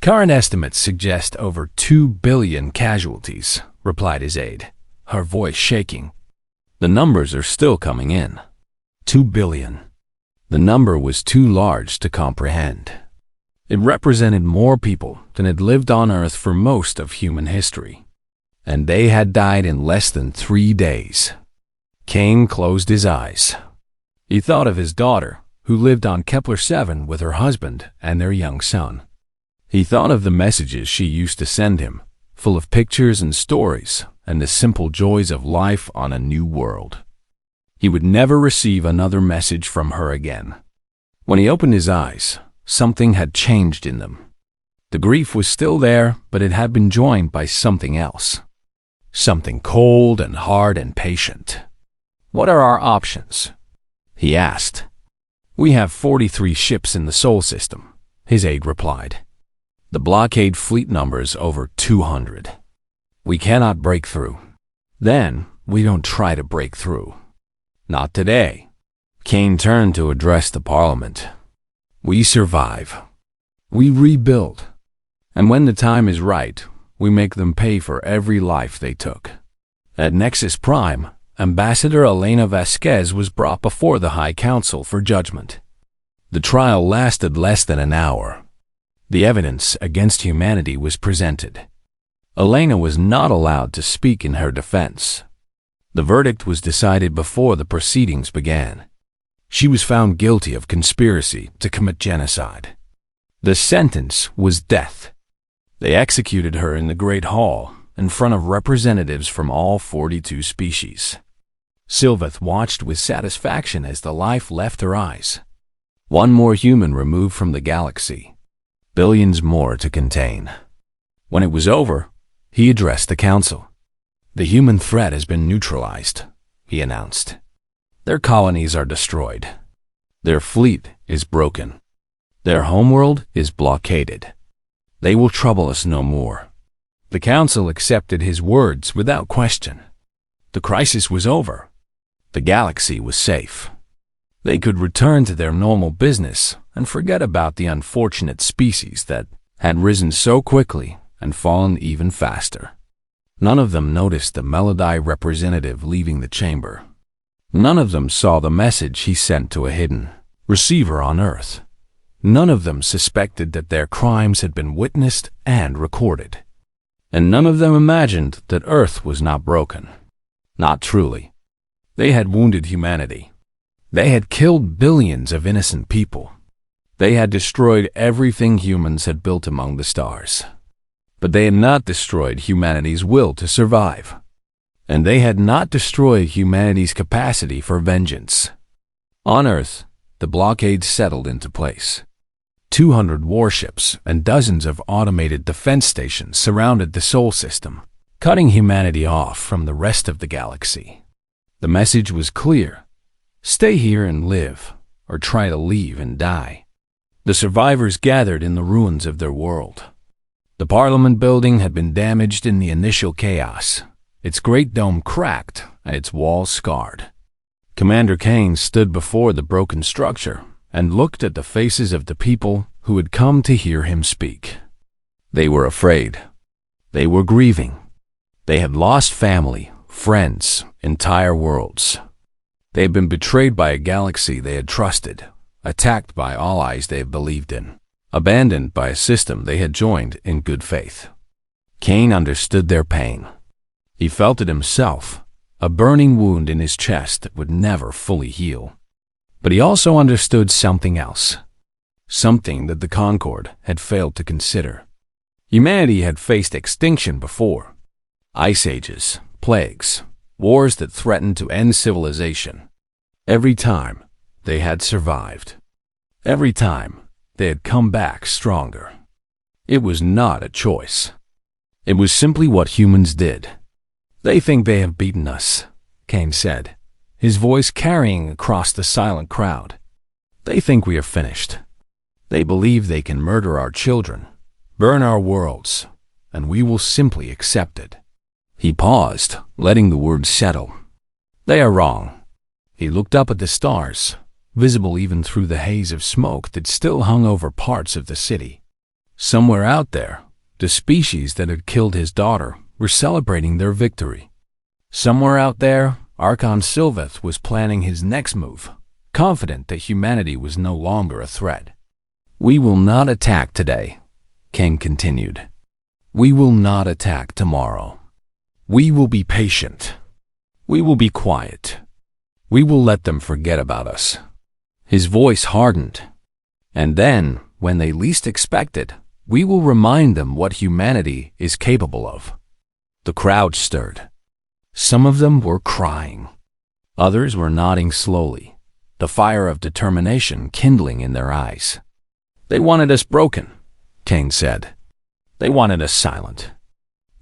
Current estimates suggest over 2 billion casualties, replied his aide, her voice shaking. The numbers are still coming in. 2 billion. The number was too large to comprehend. It represented more people than had lived on Earth for most of human history. And they had died in less than 3 days. Kane closed his eyes. He thought of his daughter, who lived on Kepler 7 with her husband and their young son. He thought of the messages she used to send him, full of pictures and stories and the simple joys of life on a new world. He would never receive another message from her again. When he opened his eyes, something had changed in them. The grief was still there, but it had been joined by something else. Something cold and hard and patient. "What are our options?" he asked. "We have 43 ships in the Sol system," his aide replied. "The blockade fleet numbers over 200. We cannot break through. Then we don't try to break through. Not today." Kane turned to address the Parliament. "We survive. We rebuild. And when the time is right, we make them pay for every life they took." At Nexus Prime, Ambassador Elena Vasquez was brought before the High Council for judgment. The trial lasted less than an hour. The evidence against humanity was presented. Elena was not allowed to speak in her defense. The verdict was decided before the proceedings began. She was found guilty of conspiracy to commit genocide. The sentence was death. They executed her in the Great Hall in front of representatives from all 42 species. Sylveth watched with satisfaction as the life left her eyes. One more human removed from the galaxy. Billions more to contain. When it was over, he addressed the council. "The human threat has been neutralized," he announced. "Their colonies are destroyed. Their fleet is broken. Their homeworld is blockaded. They will trouble us no more." The council accepted his words without question. The crisis was over. The galaxy was safe. They could return to their normal business and forget about the unfortunate species that had risen so quickly and fallen even faster. None of them noticed the Melody representative leaving the chamber. None of them saw the message he sent to a hidden receiver on Earth. None of them suspected that their crimes had been witnessed and recorded. And none of them imagined that Earth was not broken. Not truly. They had wounded humanity. They had killed billions of innocent people. They had destroyed everything humans had built among the stars. But they had not destroyed humanity's will to survive. And they had not destroyed humanity's capacity for vengeance. On Earth, the blockade settled into place. 200 warships and dozens of automated defense stations surrounded the Sol system, cutting humanity off from the rest of the galaxy. The message was clear: stay here and live, or try to leave and die. The survivors gathered in the ruins of their world. The Parliament building had been damaged in the initial chaos, its great dome cracked and its walls scarred. Commander Kane stood before the broken structure and looked at the faces of the people who had come to hear him speak. They were afraid. They were grieving. They had lost family, friends, entire worlds. They had been betrayed by a galaxy they had trusted, attacked by allies they had believed in, abandoned by a system they had joined in good faith. Kane understood their pain. He felt it himself, a burning wound in his chest that would never fully heal. But he also understood something else, something that the Concord had failed to consider. Humanity had faced extinction before. Ice ages, plagues, wars that threatened to end civilization. Every time, they had survived. Every time, they had come back stronger. It was not a choice. It was simply what humans did. "They think they have beaten us," Kane said, his voice carrying across the silent crowd. "They think we are finished. They believe they can murder our children, burn our worlds, and we will simply accept it." He paused, letting the words settle. "They are wrong." He looked up at the stars, visible even through the haze of smoke that still hung over parts of the city. Somewhere out there, the species that had killed his daughter were celebrating their victory. Somewhere out there, Archon Sylveth was planning his next move, confident that humanity was no longer a threat. "We will not attack today," King continued. "We will not attack tomorrow. We will be patient. We will be quiet. We will let them forget about us." His voice hardened. "And then, when they least expect it, we will remind them what humanity is capable of." The crowd stirred. Some of them were crying. Others were nodding slowly, the fire of determination kindling in their eyes. "They wanted us broken," Kane said. "They wanted us silent.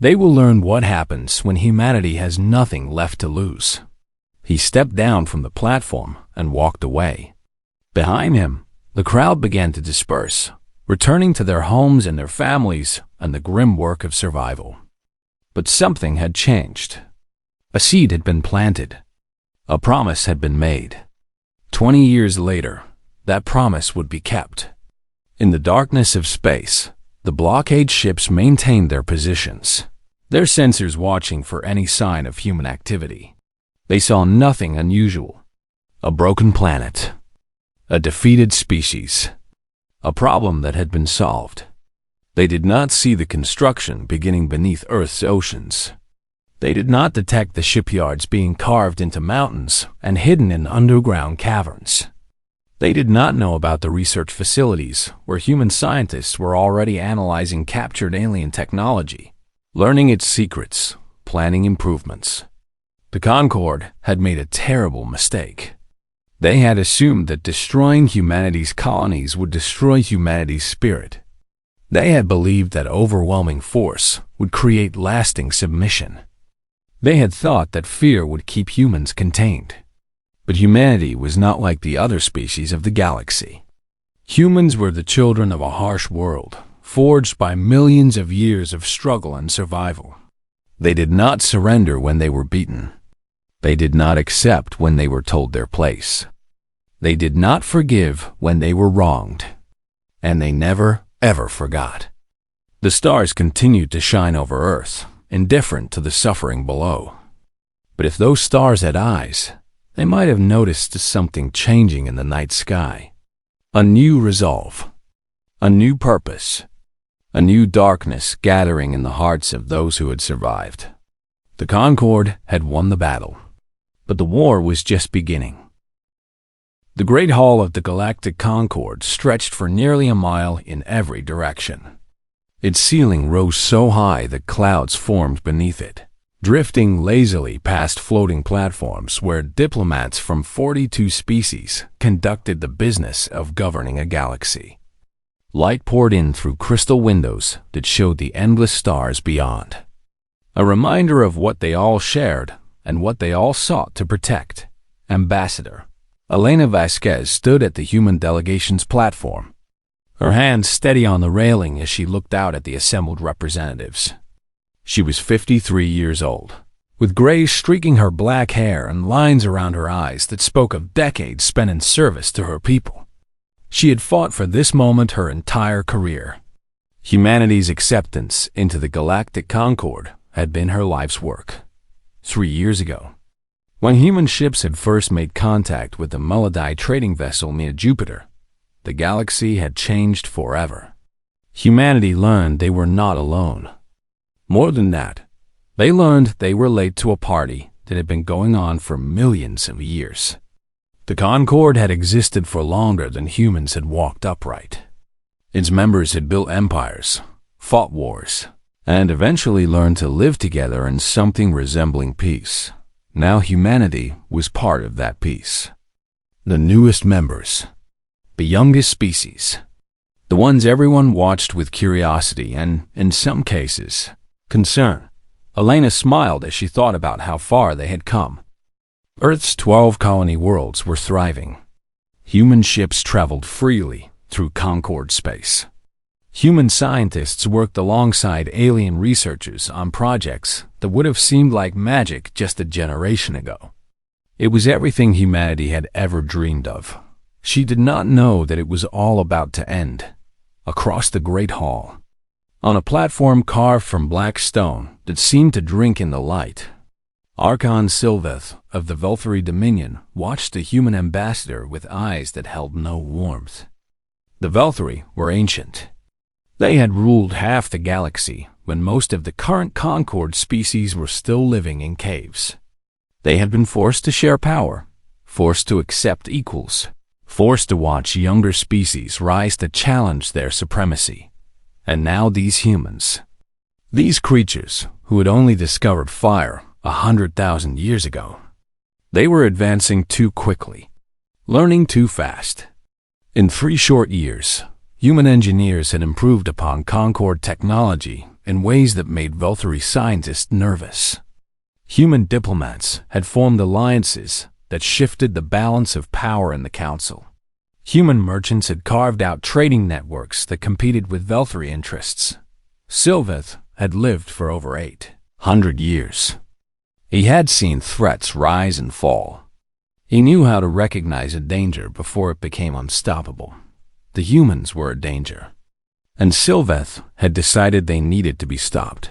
They will learn what happens when humanity has nothing left to lose." He stepped down from the platform and walked away. Behind him, the crowd began to disperse, returning to their homes and their families and the grim work of survival. But something had changed. A seed had been planted. A promise had been made. 20 years later, that promise would be kept. In the darkness of space, the blockade ships maintained their positions, their sensors watching for any sign of human activity. They saw nothing unusual. A broken planet. A defeated species. A problem that had been solved. They did not see the construction beginning beneath Earth's oceans. They did not detect the shipyards being carved into mountains and hidden in underground caverns. They did not know about the research facilities where human scientists were already analyzing captured alien technology, learning its secrets, planning improvements. The Concorde had made a terrible mistake. They had assumed that destroying humanity's colonies would destroy humanity's spirit. They had believed that overwhelming force would create lasting submission. They had thought that fear would keep humans contained. But humanity was not like the other species of the galaxy. Humans were the children of a harsh world, forged by millions of years of struggle and survival. They did not surrender when they were beaten. They did not accept when they were told their place. They did not forgive when they were wronged. And they never, ever forgot. The stars continued to shine over Earth, indifferent to the suffering below. But if those stars had eyes, they might have noticed something changing in the night sky. A new resolve, a new purpose, a new darkness gathering in the hearts of those who had survived. The Concorde had won the battle, but the war was just beginning. The great hall of the Galactic Concorde stretched for nearly a mile in every direction. Its ceiling rose so high that clouds formed beneath it, drifting lazily past floating platforms where diplomats from 42 species conducted the business of governing a galaxy. Light poured in through crystal windows that showed the endless stars beyond, a reminder of what they all shared and what they all sought to protect. Ambassador Elena Vasquez stood at the human delegation's platform, her hands steady on the railing as she looked out at the assembled representatives. She was 53 years old, with gray streaking her black hair and lines around her eyes that spoke of decades spent in service to her people. She had fought for this moment her entire career. Humanity's acceptance into the Galactic Concorde had been her life's work. 3 years ago, when human ships had first made contact with the Melody trading vessel near Jupiter, the galaxy had changed forever. Humanity learned they were not alone. More than that, they learned they were late to a party that had been going on for millions of years. The Concorde had existed for longer than humans had walked upright. Its members had built empires, fought wars, and eventually learned to live together in something resembling peace. Now humanity was part of that peace. The newest members, the youngest species, the ones everyone watched with curiosity and, in some cases, concern. Elena smiled as she thought about how far they had come. Earth's 12 colony worlds were thriving. Human ships traveled freely through Concorde space. Human scientists worked alongside alien researchers on projects that would have seemed like magic just a generation ago. It was everything humanity had ever dreamed of. She did not know that it was all about to end. across the great hall. On a platform carved from black stone that seemed to drink in the light, Archon Sylveth of the Velthari Dominion watched the human ambassador with eyes that held no warmth. The Velthari were ancient. They had ruled half the galaxy when most of the current Concord species were still living in caves. They had been forced to share power, forced to accept equals, forced to watch younger species rise to challenge their supremacy. And now these humans, these creatures who had only discovered fire 100,000 years ago, they were advancing too quickly, learning too fast. In 3 short years, human engineers had improved upon Concord technology in ways that made Velthari scientists nervous. Human diplomats had formed alliances that shifted the balance of power in the council. Human merchants had carved out trading networks that competed with Velthari interests. Sylveth had lived for over 800 years. He had seen threats rise and fall. He knew how to recognize a danger before it became unstoppable. The humans were a danger, and Sylveth had decided they needed to be stopped.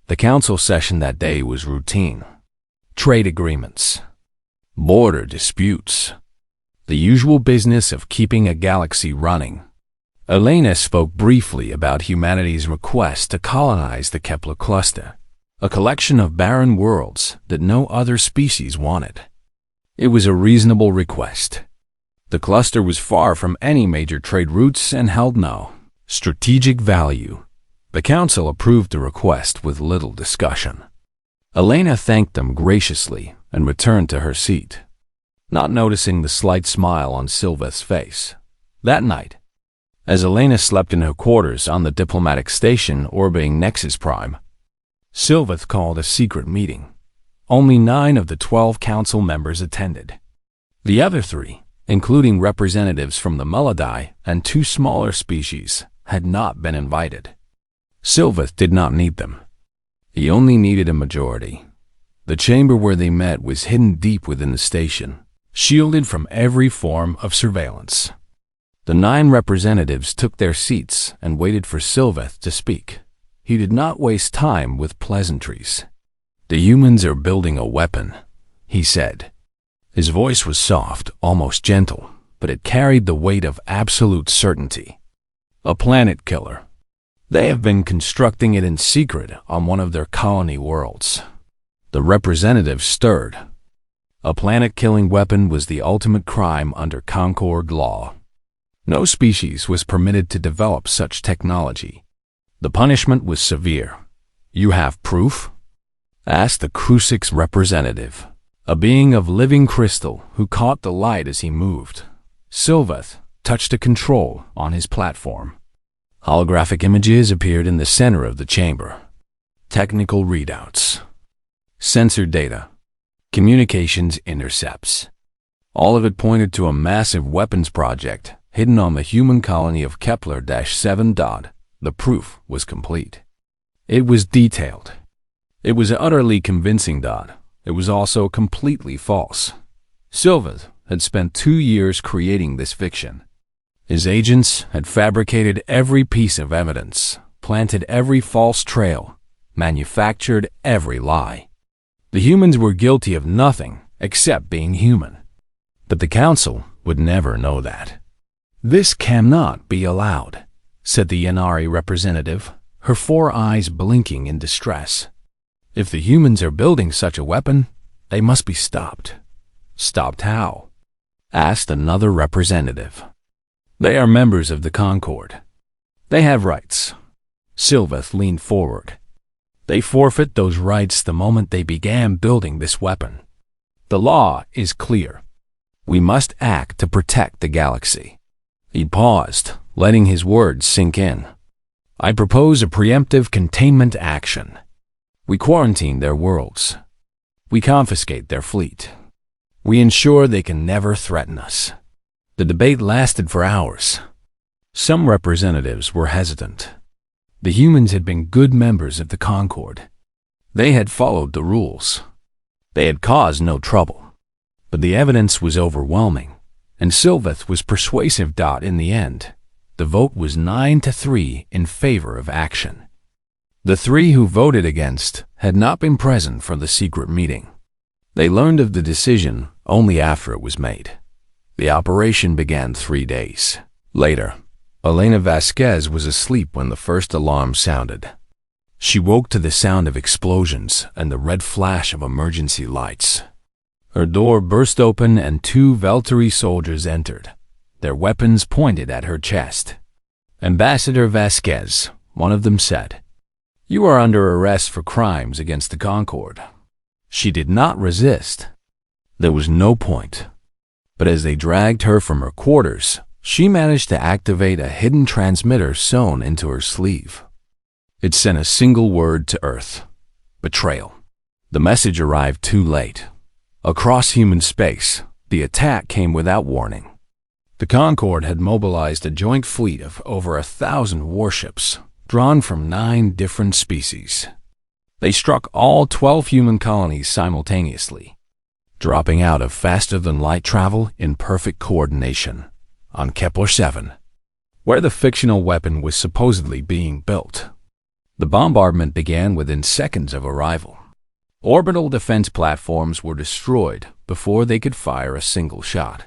The council session that day was routine. Trade agreements, border disputes, the usual business of keeping a galaxy running. Elena spoke briefly about humanity's request to colonize the Kepler cluster, a collection of barren worlds that no other species wanted. It was a reasonable request. The cluster was far from any major trade routes and held no strategic value. The council approved the request with little discussion. Elena thanked them graciously and returned to her seat, not noticing the slight smile on Sylveth's face. That night, as Elena slept in her quarters on the diplomatic station orbiting Nexus Prime, Sylveth called a secret meeting. Only 9 of the 12 council members attended. The other 3, including representatives from the Mulladi and 2 smaller species, had not been invited. Sylveth did not need them. He only needed a majority. The chamber where they met was hidden deep within the station, shielded from every form of surveillance. The 9 representatives took their seats and waited for Sylveth to speak. He did not waste time with pleasantries. "The humans are building a weapon," he said. His voice was soft, almost gentle, but it carried the weight of absolute certainty. "A planet killer. They have been constructing it in secret on one of their colony worlds." The representative stirred. A planet-killing weapon was the ultimate crime under Concord law. No species was permitted to develop such technology. The punishment was severe. "You have proof?" asked the Crucix representative, a being of living crystal who caught the light as he moved. Sylveth touched a control on his platform. Holographic images appeared in the center of the chamber. Technical readouts, sensor data, communications intercepts. All of it pointed to a massive weapons project hidden on the human colony of Kepler-7. The proof was complete. It was detailed. It was utterly convincing. It was also completely false. Sylveth had spent 2 years creating this fiction. His agents had fabricated every piece of evidence, planted every false trail, manufactured every lie. The humans were guilty of nothing except being human. But the council would never know that. "This cannot be allowed," said the Yanari representative, her 4 eyes blinking in distress. "If the humans are building such a weapon, they must be stopped." "Stopped how?" asked another representative. "They are members of the Concord. They have rights." Sylveth leaned forward. "They forfeit those rights the moment they began building this weapon. The law is clear. We must act to protect the galaxy." He paused, letting his words sink in. "I propose a preemptive containment action. We quarantine their worlds. We confiscate their fleet. We ensure they can never threaten us." The debate lasted for hours. Some representatives were hesitant. The humans had been good members of the Concord. They had followed the rules. They had caused no trouble. But the evidence was overwhelming, and Sylveth was persuasive. In the end, The vote was 9-3 in favor of action. The three who voted against had not been present for the secret meeting. They learned of the decision only after it was made. The operation began 3 days later. Elena Vasquez was asleep when the first alarm sounded. She woke to the sound of explosions and the red flash of emergency lights. Her door burst open and 2 Valkyrie soldiers entered, their weapons pointed at her chest. "Ambassador Vasquez," one of them said, "you are under arrest for crimes against the Concord." She did not resist. There was no point. But as they dragged her from her quarters, she managed to activate a hidden transmitter sewn into her sleeve. It sent a single word to Earth: betrayal. The message arrived too late. Across human space, the attack came without warning. The Concord had mobilized a joint fleet of over 1,000 warships, drawn from 9 different species. They struck all 12 human colonies simultaneously, dropping out of faster-than-light travel in perfect coordination on Kepler 7, where the fictional weapon was supposedly being built. The bombardment began within seconds of arrival. Orbital defense platforms were destroyed before they could fire a single shot.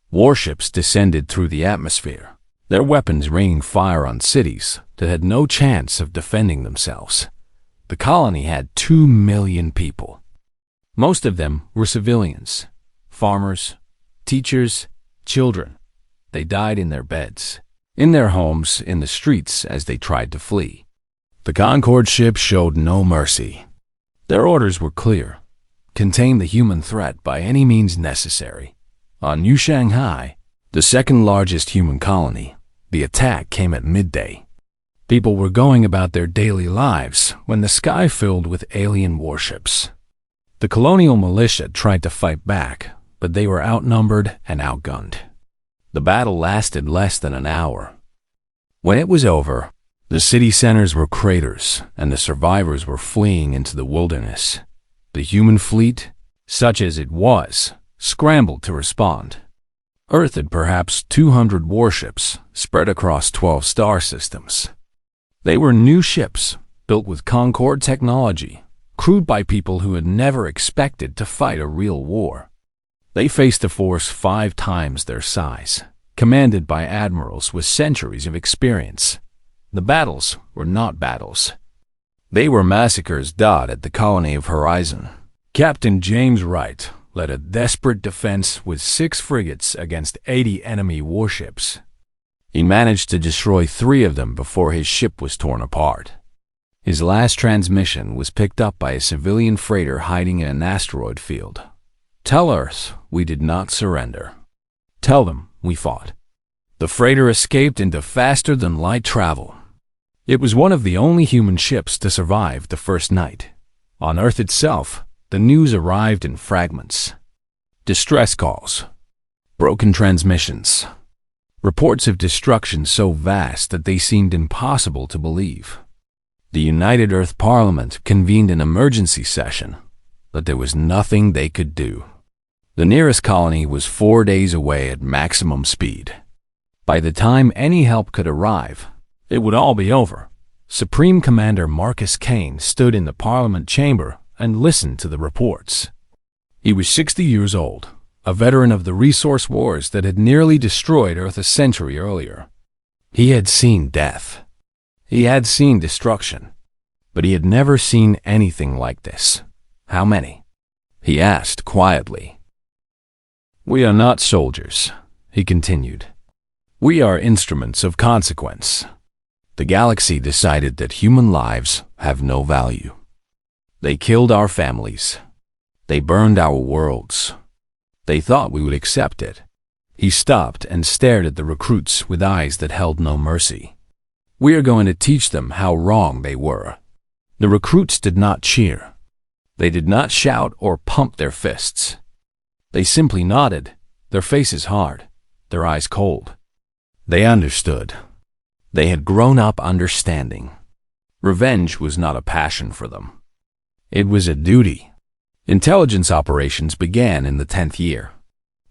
Warships descended through the atmosphere, their weapons raining fire on cities that had no chance of defending themselves. The colony had 2 million people. Most of them were civilians, farmers, teachers, children. They died in their beds, in their homes, in the streets as they tried to flee. The Concord ship showed no mercy. Their orders were clear: contain the human threat by any means necessary. On New Shanghai, the second largest human colony, the attack came at midday. People were going about their daily lives when the sky filled with alien warships. The colonial militia tried to fight back, but they were outnumbered and outgunned. The battle lasted less than an hour. When it was over, the city centers were craters, and the survivors were fleeing into the wilderness. The human fleet, such as it was, scrambled to respond. Earth had perhaps 200 warships spread across 12 star systems. They were new ships, built with Concord technology, crewed by people who had never expected to fight a real war. They faced a force 5 times their size, commanded by admirals with centuries of experience. The battles were not battles. They were massacres dotted the colony of Horizon. Captain James Wright led a desperate defense with 6 frigates against 80 enemy warships. He managed to destroy 3 of them before his ship was torn apart. His last transmission was picked up by a civilian freighter hiding in an asteroid field. "Tell Earth we did not surrender. Tell them we fought." The freighter escaped into faster-than-light travel. It was one of the only human ships to survive the first night. On Earth itself, the news arrived in fragments. Distress calls, broken transmissions, reports of destruction so vast that they seemed impossible to believe. The United Earth Parliament convened an emergency session, but there was nothing they could do. The nearest colony was 4 days away at maximum speed. By the time any help could arrive, it would all be over. Supreme Commander Marcus Kane stood in the Parliament chamber and listened to the reports. He was 60 years old, a veteran of the resource wars that had nearly destroyed Earth a century earlier. He had seen death. He had seen destruction, but he had never seen anything like this. "How many?" he asked quietly. "We are not soldiers," he continued. "We are instruments of consequence. The galaxy decided that human lives have no value. They killed our families. They burned our worlds. They thought we would accept it." He stopped and stared at the recruits with eyes that held no mercy. "We are going to teach them how wrong they were." The recruits did not cheer. They did not shout or pump their fists. They simply nodded, their faces hard, their eyes cold. They understood. They had grown up understanding. Revenge was not a passion for them. It was a duty. Intelligence operations began in the 10th year.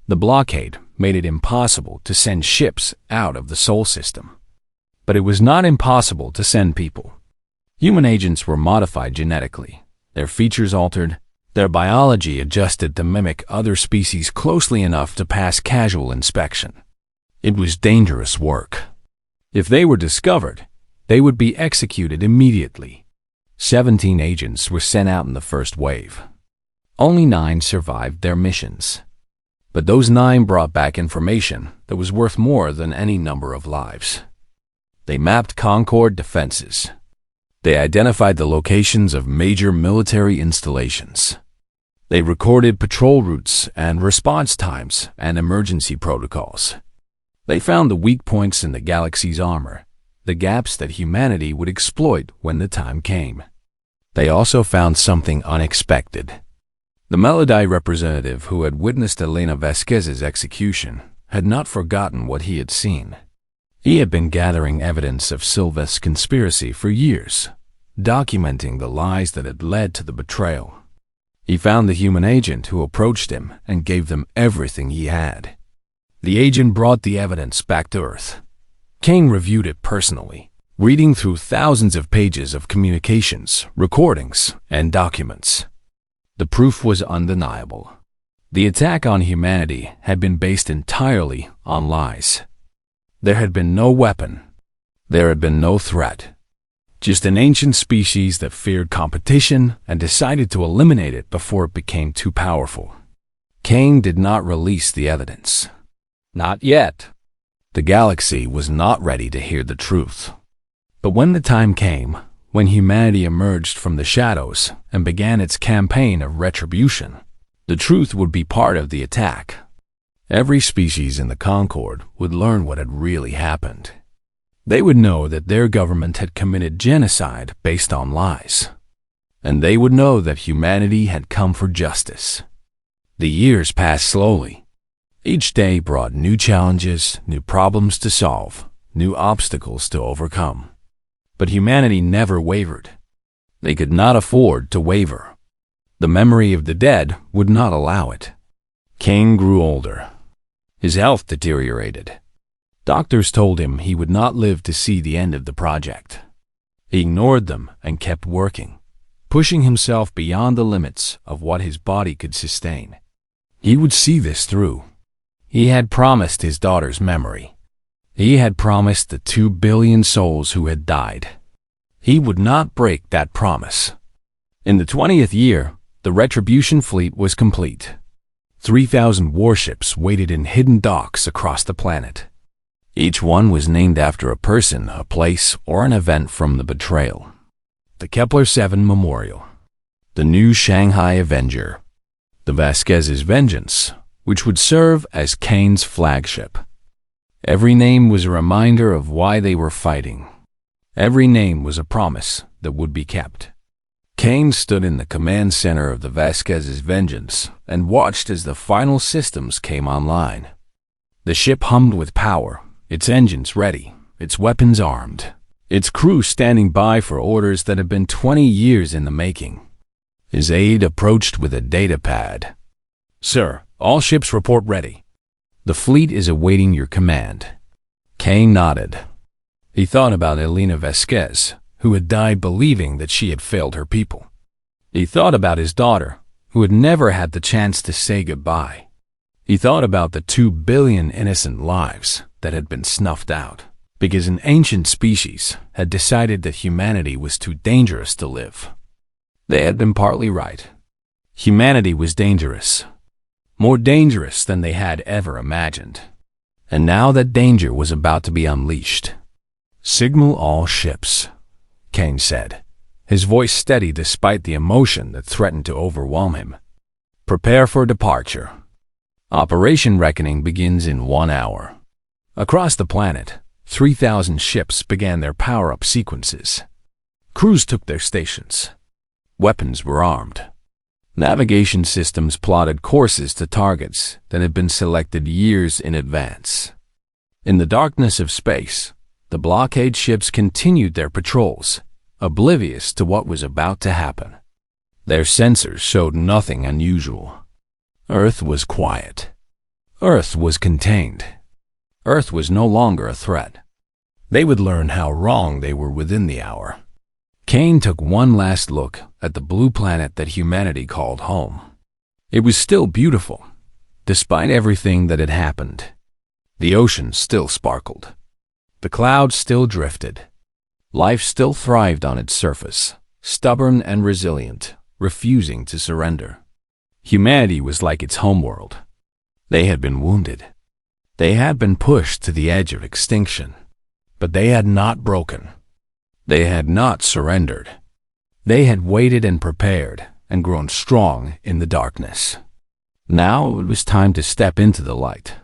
The blockade, made it impossible to send ships out of the Sol system. But it was not impossible to send people. Human agents were modified genetically, their features altered, their biology adjusted to mimic other species closely enough to pass casual inspection. It was dangerous work. If they were discovered, they would be executed immediately. 17 agents were sent out in the first wave. Only 9 survived their missions. But those 9 brought back information that was worth more than any number of lives. They mapped Concord defenses. They identified the locations of major military installations. They recorded patrol routes and response times and emergency protocols. They found the weak points in the galaxy's armor, the gaps that humanity would exploit when the time came. They also found something unexpected. The Melody representative who had witnessed Elena Vasquez's execution had not forgotten what he had seen. He had been gathering evidence of Silva's conspiracy for years, documenting the lies that had led to the betrayal. He found the human agent who approached him and gave them everything he had. The agent brought the evidence back to Earth. Kane reviewed it personally, reading through thousands of pages of communications, recordings, and documents. The proof was undeniable. The attack on humanity had been based entirely on lies. There had been no weapon. There had been no threat. Just an ancient species that feared competition and decided to eliminate it before it became too powerful. Kane did not release the evidence. Not yet. The galaxy was not ready to hear the truth. But when the time came, when humanity emerged from the shadows and began its campaign of retribution, the truth would be part of the attack. Every species in the Concord would learn what had really happened. They would know that their government had committed genocide based on lies. And they would know that humanity had come for justice. The years passed slowly. Each day brought new challenges, new problems to solve, new obstacles to overcome. But humanity never wavered. They could not afford to waver. The memory of the dead would not allow it. Kane grew older. His health deteriorated. Doctors told him he would not live to see the end of the project. He ignored them and kept working, pushing himself beyond the limits of what his body could sustain. He would see this through. He had promised his daughter's memory. He had promised the 2 billion souls who had died. He would not break that promise. In the 20th year, the Retribution fleet was complete. 3,000 warships waited in hidden docks across the planet. Each one was named after a person, a place, or an event from the betrayal. The Kepler 7 Memorial, the new Shanghai Avenger, the Vasquez's Vengeance, which would serve as Kane's flagship. Every name was a reminder of why they were fighting. Every name was a promise that would be kept. Kane stood in the command center of the Vasquez's Vengeance and watched as the final systems came online. The ship hummed with power, its engines ready, its weapons armed, its crew standing by for orders that had been 20 years in the making. His aide approached with a data pad. "Sir, all ships report ready. The fleet is awaiting your command." Kane nodded. He thought about Elena Vasquez, who had died believing that she had failed her people. He thought about his daughter, who had never had the chance to say goodbye. He thought about the 2 billion innocent lives that had been snuffed out because an ancient species had decided that humanity was too dangerous to live. They had been partly right. Humanity was dangerous, more dangerous than they had ever imagined. And now that danger was about to be unleashed. "Signal all ships," Kane said, his voice steady despite the emotion that threatened to overwhelm him. "Prepare for departure. Operation Reckoning begins in 1 hour." Across the planet, 3,000 ships began their power-up sequences. Crews took their stations. Weapons were armed. Navigation systems plotted courses to targets that had been selected years in advance. In the darkness of space, the blockade ships continued their patrols, oblivious to what was about to happen. Their sensors showed nothing unusual. Earth was quiet. Earth was contained. Earth was no longer a threat. They would learn how wrong they were within the hour. Kane took one last look at the blue planet that humanity called home. It was still beautiful, despite everything that had happened. The ocean still sparkled. The clouds still drifted. Life still thrived on its surface, stubborn and resilient, refusing to surrender. Humanity was like its homeworld. They had been wounded. They had been pushed to the edge of extinction. But they had not broken. They had not surrendered. They had waited and prepared and grown strong in the darkness. Now it was time to step into the light.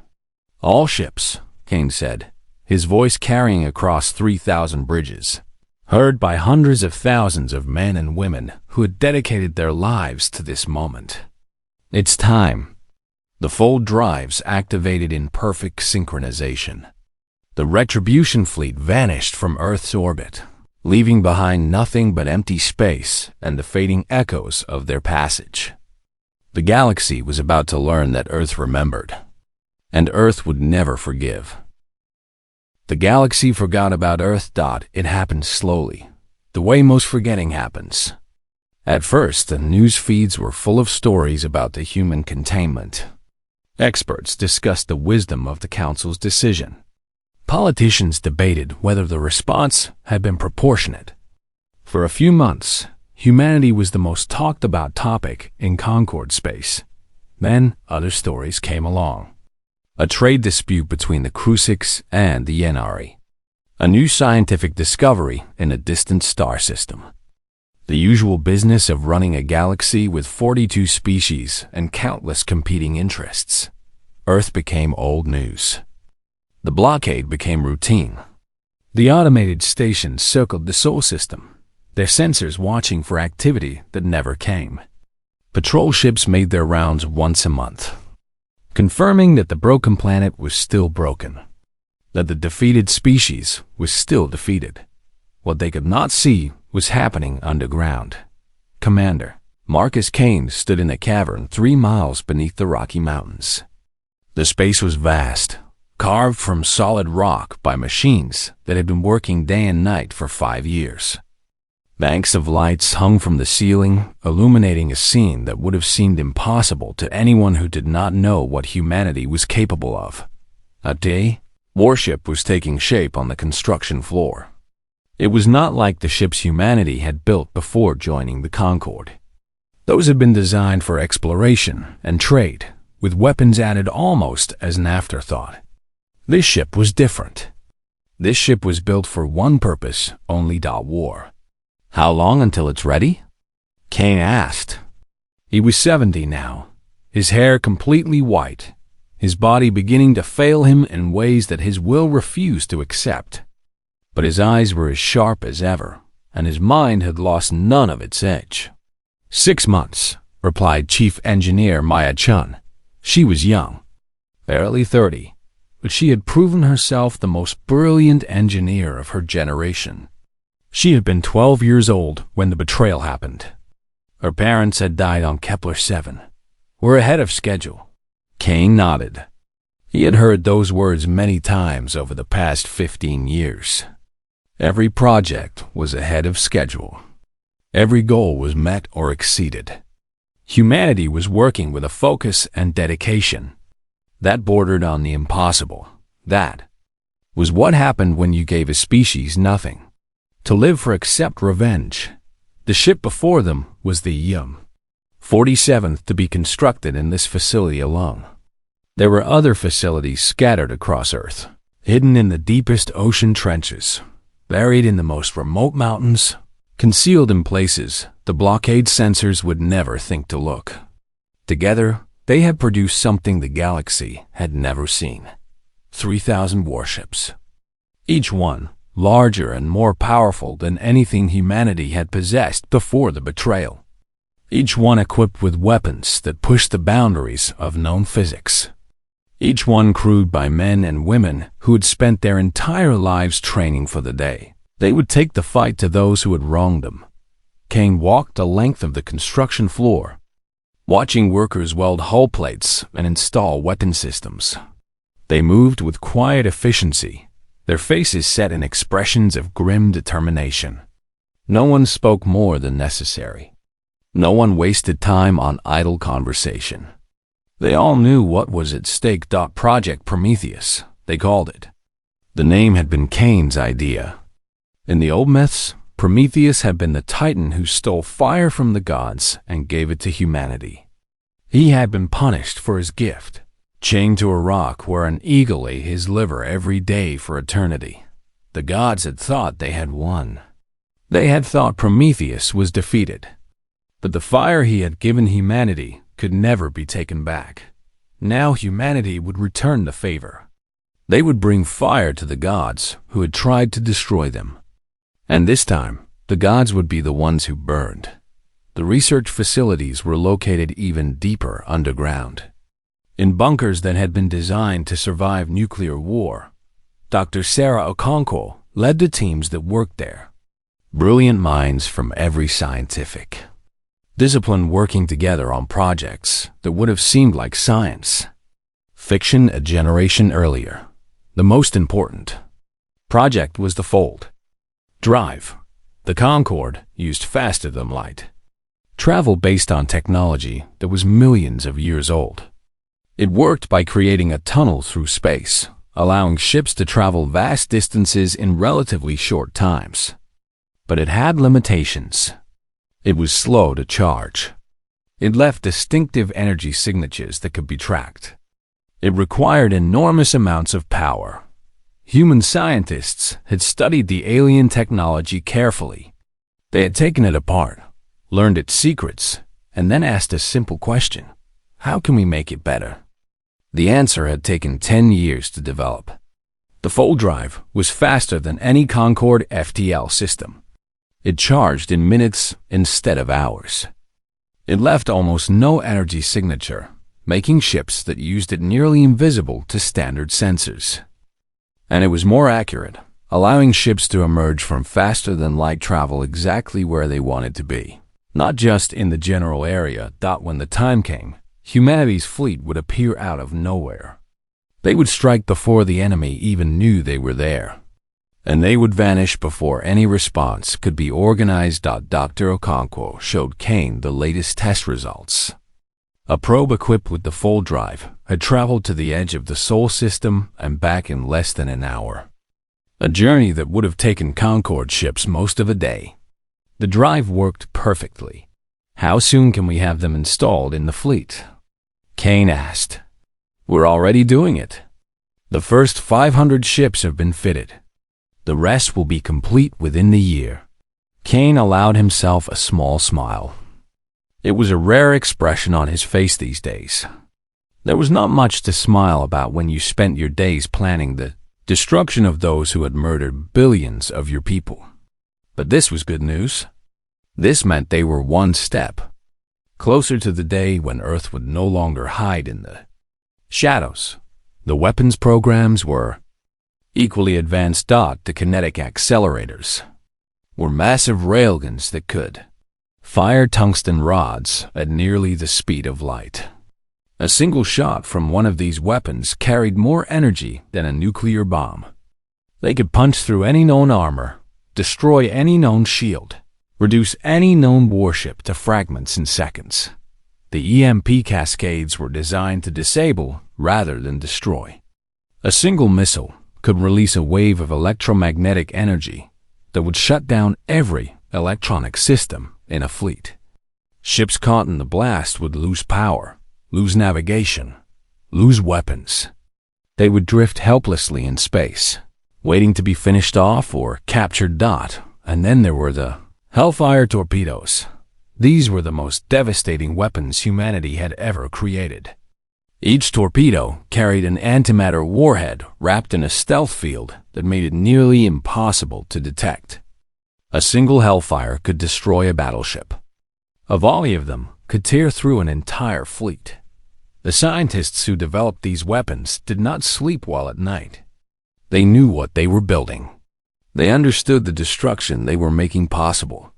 All ships, Kane said, his voice carrying across 3,000 bridges, heard by hundreds of thousands of men and women who had dedicated their lives to this moment. It's time. The full drives activated in perfect synchronization. The Retribution fleet vanished from Earth's orbit, leaving behind nothing but empty space and the fading echoes of their passage. The galaxy was about to learn that Earth remembered, and Earth would never forgive. The galaxy forgot about Earth. It happened slowly, the way most forgetting happens. At first, the news feeds were full of stories about the human containment. Experts discussed the wisdom of the Council's decision. Politicians debated whether the response had been proportionate. For a few months, humanity was the most talked about topic in Concord space. Then other stories came along. A trade dispute between the Crucix and the Yenari. A new scientific discovery in a distant star system. The usual business of running a galaxy with 42 species and countless competing interests. Earth became old news. The blockade became routine. The automated stations circled the Sol system, their sensors watching for activity that never came. Patrol ships made their rounds once a month, confirming that the broken planet was still broken, that the defeated species was still defeated. What they could not see was happening underground. Commander Marcus Kane stood in a cavern 3 miles beneath the Rocky Mountains. The space was vast, carved from solid rock by machines that had been working day and night for 5 years. Banks of lights hung from the ceiling, illuminating a scene that would have seemed impossible to anyone who did not know what humanity was capable of. A day, warship was taking shape on the construction floor. It was not like the ships humanity had built before joining the Concorde. Those had been designed for exploration and trade, with weapons added almost as an afterthought. This ship was different. This ship was built for one purpose only: war. How long until it's ready? Kane asked. He was 70 now, his hair completely white, his body beginning to fail him in ways that his will refused to accept. But his eyes were as sharp as ever, and his mind had lost none of its edge. 6 months, replied Chief Engineer Maya Chun. She was young, barely 30, but she had proven herself the most brilliant engineer of her generation. She had been 12 years old when the betrayal happened. Her parents had died on Kepler 7. We're ahead of schedule. Kane nodded. He had heard those words many times over the past 15 years. Every project was ahead of schedule. Every goal was met or exceeded. Humanity was working with a focus and dedication that bordered on the impossible. That was what happened when you gave a species nothing to live for except revenge. The ship before them was the 47th to be constructed in this facility alone. There were other facilities scattered across Earth, hidden in the deepest ocean trenches, buried in the most remote mountains, concealed in places the blockade sensors would never think to look. Together, they had produced something the galaxy had never seen. 3,000 warships. Each one larger and more powerful than anything humanity had possessed before the betrayal. Each one equipped with weapons that pushed the boundaries of known physics. Each one crewed by men and women who had spent their entire lives training for the day they would take the fight to those who had wronged them. Kane walked the length of the construction floor. watching workers weld hull plates and install weapon systems. They moved with quiet efficiency, their faces set in expressions of grim determination. No one spoke more than necessary. No one wasted time on idle conversation. They all knew what was at stake. Project Prometheus, they called it. The name had been Cain's idea. In the old myths, Prometheus had been the titan who stole fire from the gods and gave it to humanity. He had been punished for his gift, chained to a rock where an eagle ate his liver every day for eternity. The gods had thought they had won. They had thought Prometheus was defeated. But the fire he had given humanity could never be taken back. Now humanity would return the favor. They would bring fire to the gods who had tried to destroy them. And this time, the gods would be the ones who burned. The research facilities were located even deeper underground, in bunkers that had been designed to survive nuclear war. Dr. Sarah Okonkwo led the teams that worked there. Brilliant minds from every scientific discipline working together on projects that would have seemed like science fiction a generation earlier. The most important project was the Fold Drive. The Concorde used faster than light travel based on technology that was millions of years old. It worked by creating a tunnel through space, allowing ships to travel vast distances in relatively short times. But it had limitations. It was slow to charge. It left distinctive energy signatures that could be tracked. It required enormous amounts of power. Human scientists had studied the alien technology carefully. They had taken it apart, learned its secrets, and then asked a simple question: how can we make it better? The answer had taken 10 years to develop. The Fold Drive was faster than any Concorde FTL system. It charged in minutes instead of hours. It left almost no energy signature, making ships that used it nearly invisible to standard sensors. And it was more accurate, allowing ships to emerge from faster-than-light travel exactly where they wanted to be, not just in the general area. When the time came, humanity's fleet would appear out of nowhere. They would strike before the enemy even knew they were there, and they would vanish before any response could be organized. Dr. Okonkwo showed Cain the latest test results. A probe equipped with the Fold Drive had traveled to the edge of the Sol system and back in less than an hour. A journey that would have taken Concorde ships most of a day. The drive worked perfectly. How soon can we have them installed in the fleet? Cain asked. We're already doing it. The first 500 ships have been fitted. The rest will be complete within the year. Cain allowed himself a small smile. It was a rare expression on his face these days. There was not much to smile about when you spent your days planning the destruction of those who had murdered billions of your people. But this was good news. This meant they were one step closer to the day when Earth would no longer hide in the shadows. The weapons programs were equally advanced. The kinetic accelerators were massive railguns that could fire tungsten rods at nearly the speed of light. A single shot from one of these weapons carried more energy than a nuclear bomb. They could punch through any known armor, destroy any known shield, reduce any known warship to fragments in seconds. The EMP cascades were designed to disable rather than destroy. A single missile could release a wave of electromagnetic energy that would shut down every electronic system in a fleet. Ships caught in the blast would lose power, lose navigation, lose weapons. They would drift helplessly in space, waiting to be finished off or captured. And then there were the Hellfire torpedoes. These were the most devastating weapons humanity had ever created. Each torpedo carried an antimatter warhead wrapped in a stealth field that made it nearly impossible to detect. A single Hellfire could destroy a battleship. A volley of them could tear through an entire fleet. The scientists who developed these weapons did not sleep well at night. They knew what they were building. They understood the destruction they were making possible.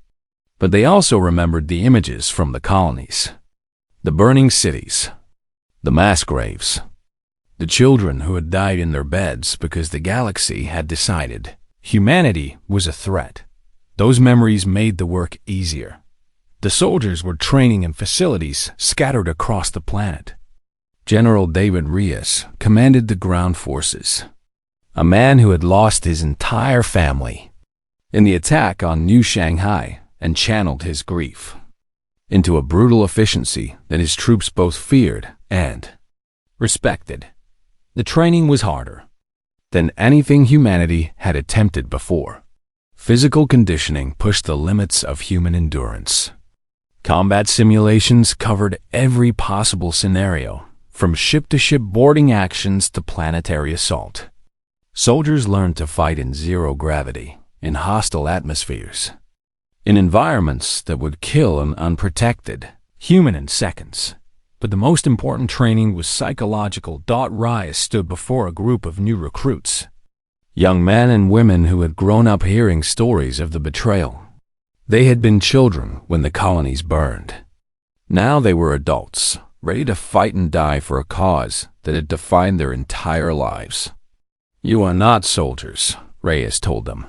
But they also remembered the images from the colonies. The burning cities, the mass graves, the children who had died in their beds because the galaxy had decided humanity was a threat. Those memories made the work easier. The soldiers were training in facilities scattered across the planet. General David Reyes commanded the ground forces, a man who had lost his entire family in the attack on New Shanghai and channeled his grief into a brutal efficiency that his troops both feared and respected. The training was harder than anything humanity had attempted before. Physical conditioning pushed the limits of human endurance. Combat simulations covered every possible scenario, from ship-to-ship boarding actions to planetary assault. Soldiers learned to fight in zero gravity, in hostile atmospheres, in environments that would kill an unprotected human in seconds. But the most important training was psychological. Reyes stood before a group of new recruits, young men and women who had grown up hearing stories of the betrayal. They had been children when the colonies burned. Now they were adults, ready to fight and die for a cause that had defined their entire lives. "You are not soldiers," Reyes told them.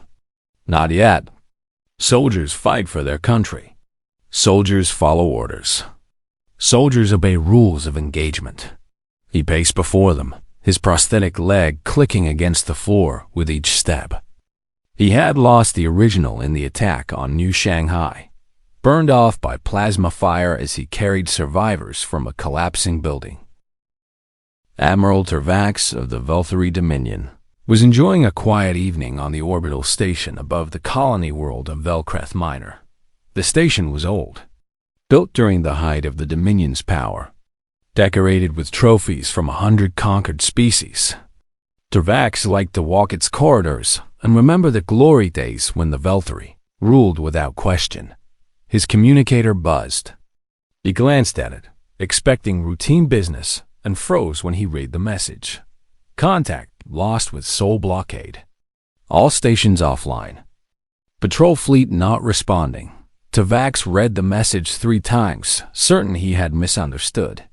"Not yet. Soldiers fight for their country. Soldiers follow orders. Soldiers obey rules of engagement." He paced before them, his prosthetic leg clicking against the floor with each step. He had lost the original in the attack on New Shanghai, burned off by plasma fire as he carried survivors from a collapsing building. Admiral Tervax of the Velthari Dominion was enjoying a quiet evening on the orbital station above the colony world of Velkreth Minor. The station was old, built during the height of the Dominion's power, decorated with trophies from 100 conquered species. Tervax liked to walk its corridors and remember the glory days when the Velthari ruled without question. His communicator buzzed. He glanced at it, expecting routine business, and froze when he read the message. "Contact lost with Sol blockade. All stations offline. Patrol fleet not responding." Tervax read the message 3 times, certain he had misunderstood.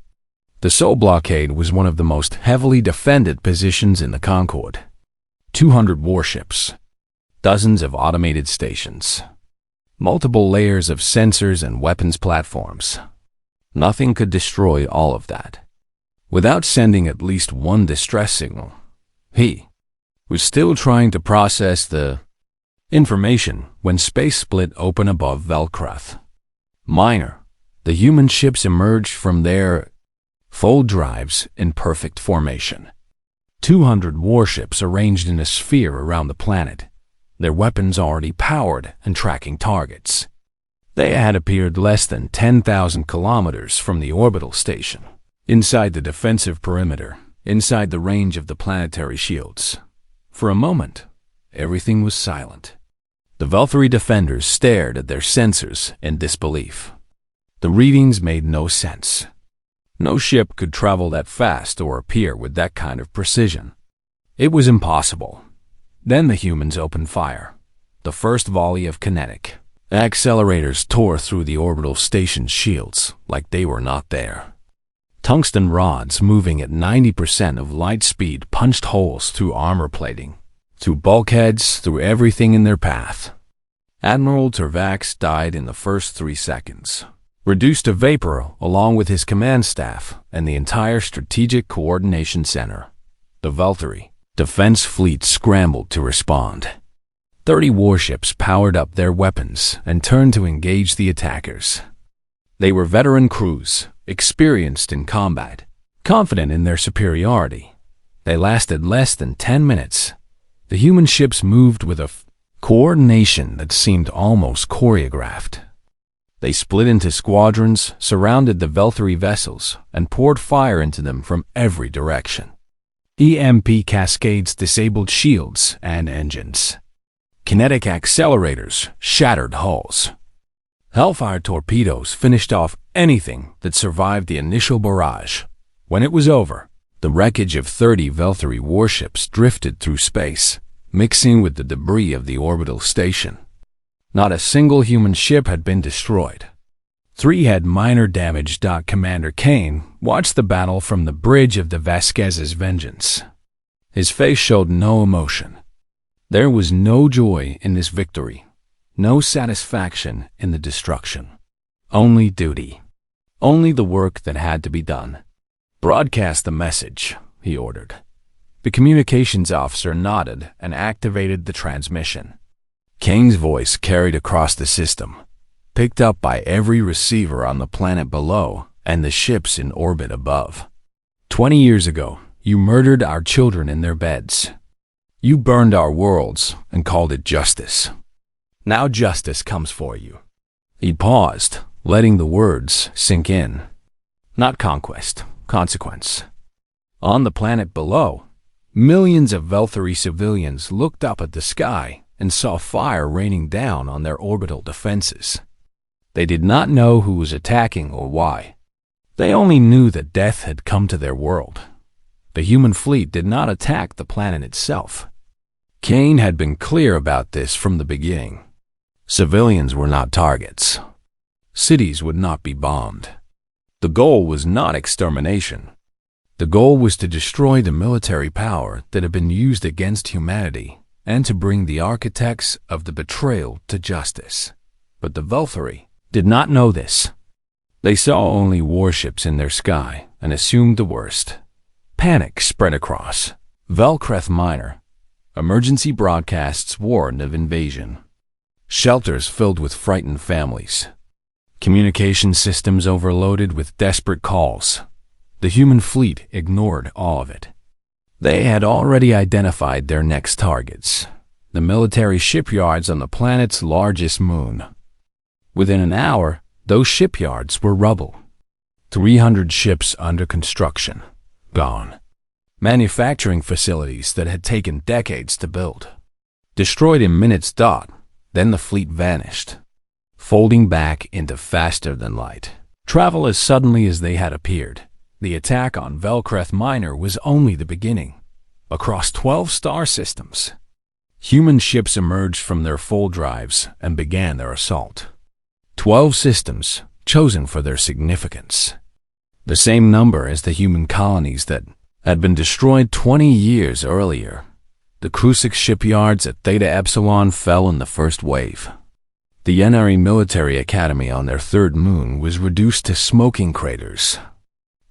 The Sol blockade was one of the most heavily defended positions in the Concord. 200 warships, dozens of automated stations, multiple layers of sensors and weapons platforms. Nothing could destroy all of that without sending at least one distress signal. He was still trying to process the information when space split open above Velkreth Minor. The human ships emerged from their fold drives in perfect formation. 200 warships arranged in a sphere around the planet, their weapons already powered and tracking targets. They had appeared less than 10,000 kilometers from the orbital station, inside the defensive perimeter, inside the range of the planetary shields. For a moment, everything was silent. The Velthari defenders stared at their sensors in disbelief. The readings made no sense. No ship could travel that fast or appear with that kind of precision. It was impossible. Then the humans opened fire. The first volley of kinetic accelerators tore through the orbital station's shields like they were not there. Tungsten rods moving at 90% of light speed punched holes through armor plating, through bulkheads, through everything in their path. Admiral Tervax died in the first 3 seconds, reduced to vapor along with his command staff and the entire Strategic Coordination Center. The Velthari defense fleet scrambled to respond. 30 warships powered up their weapons and turned to engage the attackers. They were veteran crews, experienced in combat, confident in their superiority. They lasted less than 10 minutes. The human ships moved with a coordination that seemed almost choreographed. They split into squadrons, surrounded the Velthari vessels, and poured fire into them from every direction. EMP cascades disabled shields and engines. Kinetic accelerators shattered hulls. Hellfire torpedoes finished off anything that survived the initial barrage. When it was over, the wreckage of 30 Velthari warships drifted through space, mixing with the debris of the orbital station. Not a single human ship had been destroyed. 3 had minor damage. Commander Kane watched the battle from the bridge of the Vasquez's Vengeance. His face showed no emotion. There was no joy in this victory, no satisfaction in the destruction. Only duty. Only the work that had to be done. "Broadcast the message," he ordered. The communications officer nodded and activated the transmission. Kane's voice carried across the system, picked up by every receiver on the planet below and the ships in orbit above. 20 years ago, you murdered our children in their beds. You burned our worlds and called it justice. Now justice comes for you. He paused, letting the words sink in. Not conquest, consequence. On the planet below, millions of Velthari civilians looked up at the sky and saw fire raining down on their orbital defenses. They did not know who was attacking or why. They only knew that death had come to their world. The human fleet did not attack the planet itself. Kane had been clear about this from the beginning. Civilians were not targets. Cities would not be bombed. The goal was not extermination. The goal was to destroy the military power that had been used against humanity and to bring the architects of the betrayal to justice. But the Velthari did not know this. They saw only warships in their sky and assumed the worst. Panic spread across Velkreth Minor. Emergency broadcasts warned of invasion. Shelters filled with frightened families. Communication systems overloaded with desperate calls. The human fleet ignored all of it. They had already identified their next targets, the military shipyards on the planet's largest moon. Within an hour, those shipyards were rubble. 300 ships under construction, gone. Manufacturing facilities that had taken decades to build, destroyed in minutes. Then the fleet vanished, folding back into faster than light. Travel as suddenly as they had appeared. The attack on Velkreth Minor was only the beginning. Across 12 star systems, human ships emerged from their full drives and began their assault. 12 systems chosen for their significance. The same number as the human colonies that had been destroyed 20 years earlier. The Krusik shipyards at Theta Epsilon fell in the first wave. The Yenari Military Academy on their third moon was reduced to smoking craters.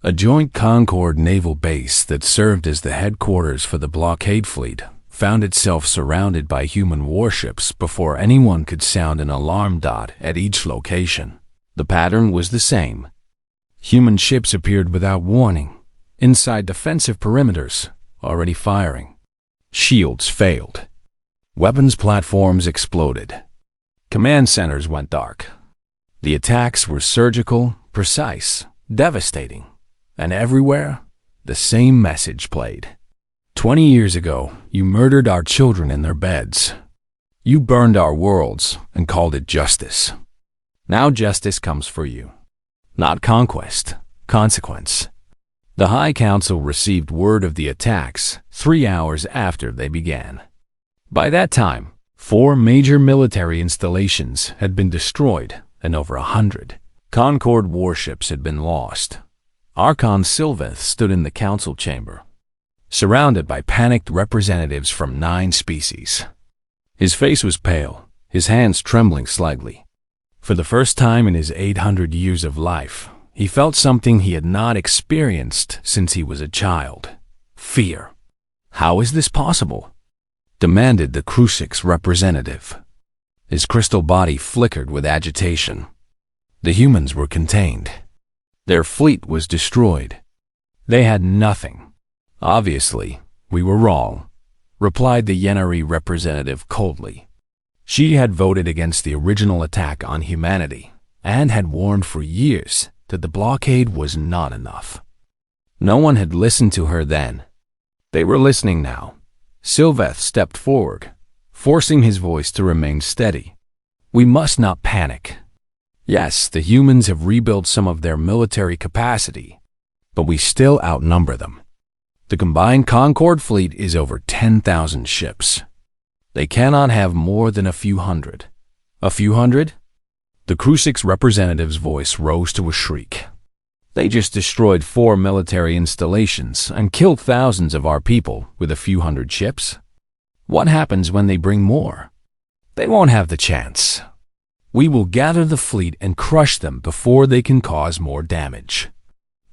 A joint Concord naval base that served as the headquarters for the blockade fleet found itself surrounded by human warships before anyone could sound an alarm. At each location, the pattern was the same. Human ships appeared without warning, inside defensive perimeters, already firing. Shields failed. Weapons platforms exploded. Command centers went dark. The attacks were surgical, precise, devastating. And everywhere, the same message played. 20 years ago, you murdered our children in their beds. You burned our worlds and called it justice. Now justice comes for you. Not conquest, consequence. The High Council received word of the attacks 3 hours after they began. By that time, 4 major military installations had been destroyed and over 100 Concord warships had been lost. Archon Sylveth stood in the council chamber, surrounded by panicked representatives from 9 species. His face was pale, his hands trembling slightly. For the first time in his 800 years of life, he felt something he had not experienced since he was a child. Fear. "How is this possible?" demanded the Krusik's representative. His crystal body flickered with agitation. The humans were contained. Their fleet was destroyed. They had nothing. "Obviously, we were wrong," replied the Yenari representative coldly. She had voted against the original attack on humanity and had warned for years that the blockade was not enough. No one had listened to her then. They were listening now. Sylveth stepped forward, forcing his voice to remain steady. "We must not panic. Yes, the humans have rebuilt some of their military capacity, but we still outnumber them. The combined Concord fleet is over 10,000 ships. They cannot have more than a few hundred." "A few hundred?" The Crew 6 representative's voice rose to a shriek. They just destroyed 4 military installations and killed thousands of our people with a few hundred ships. What happens when they bring more? They won't have the chance. We will gather the fleet and crush them before they can cause more damage.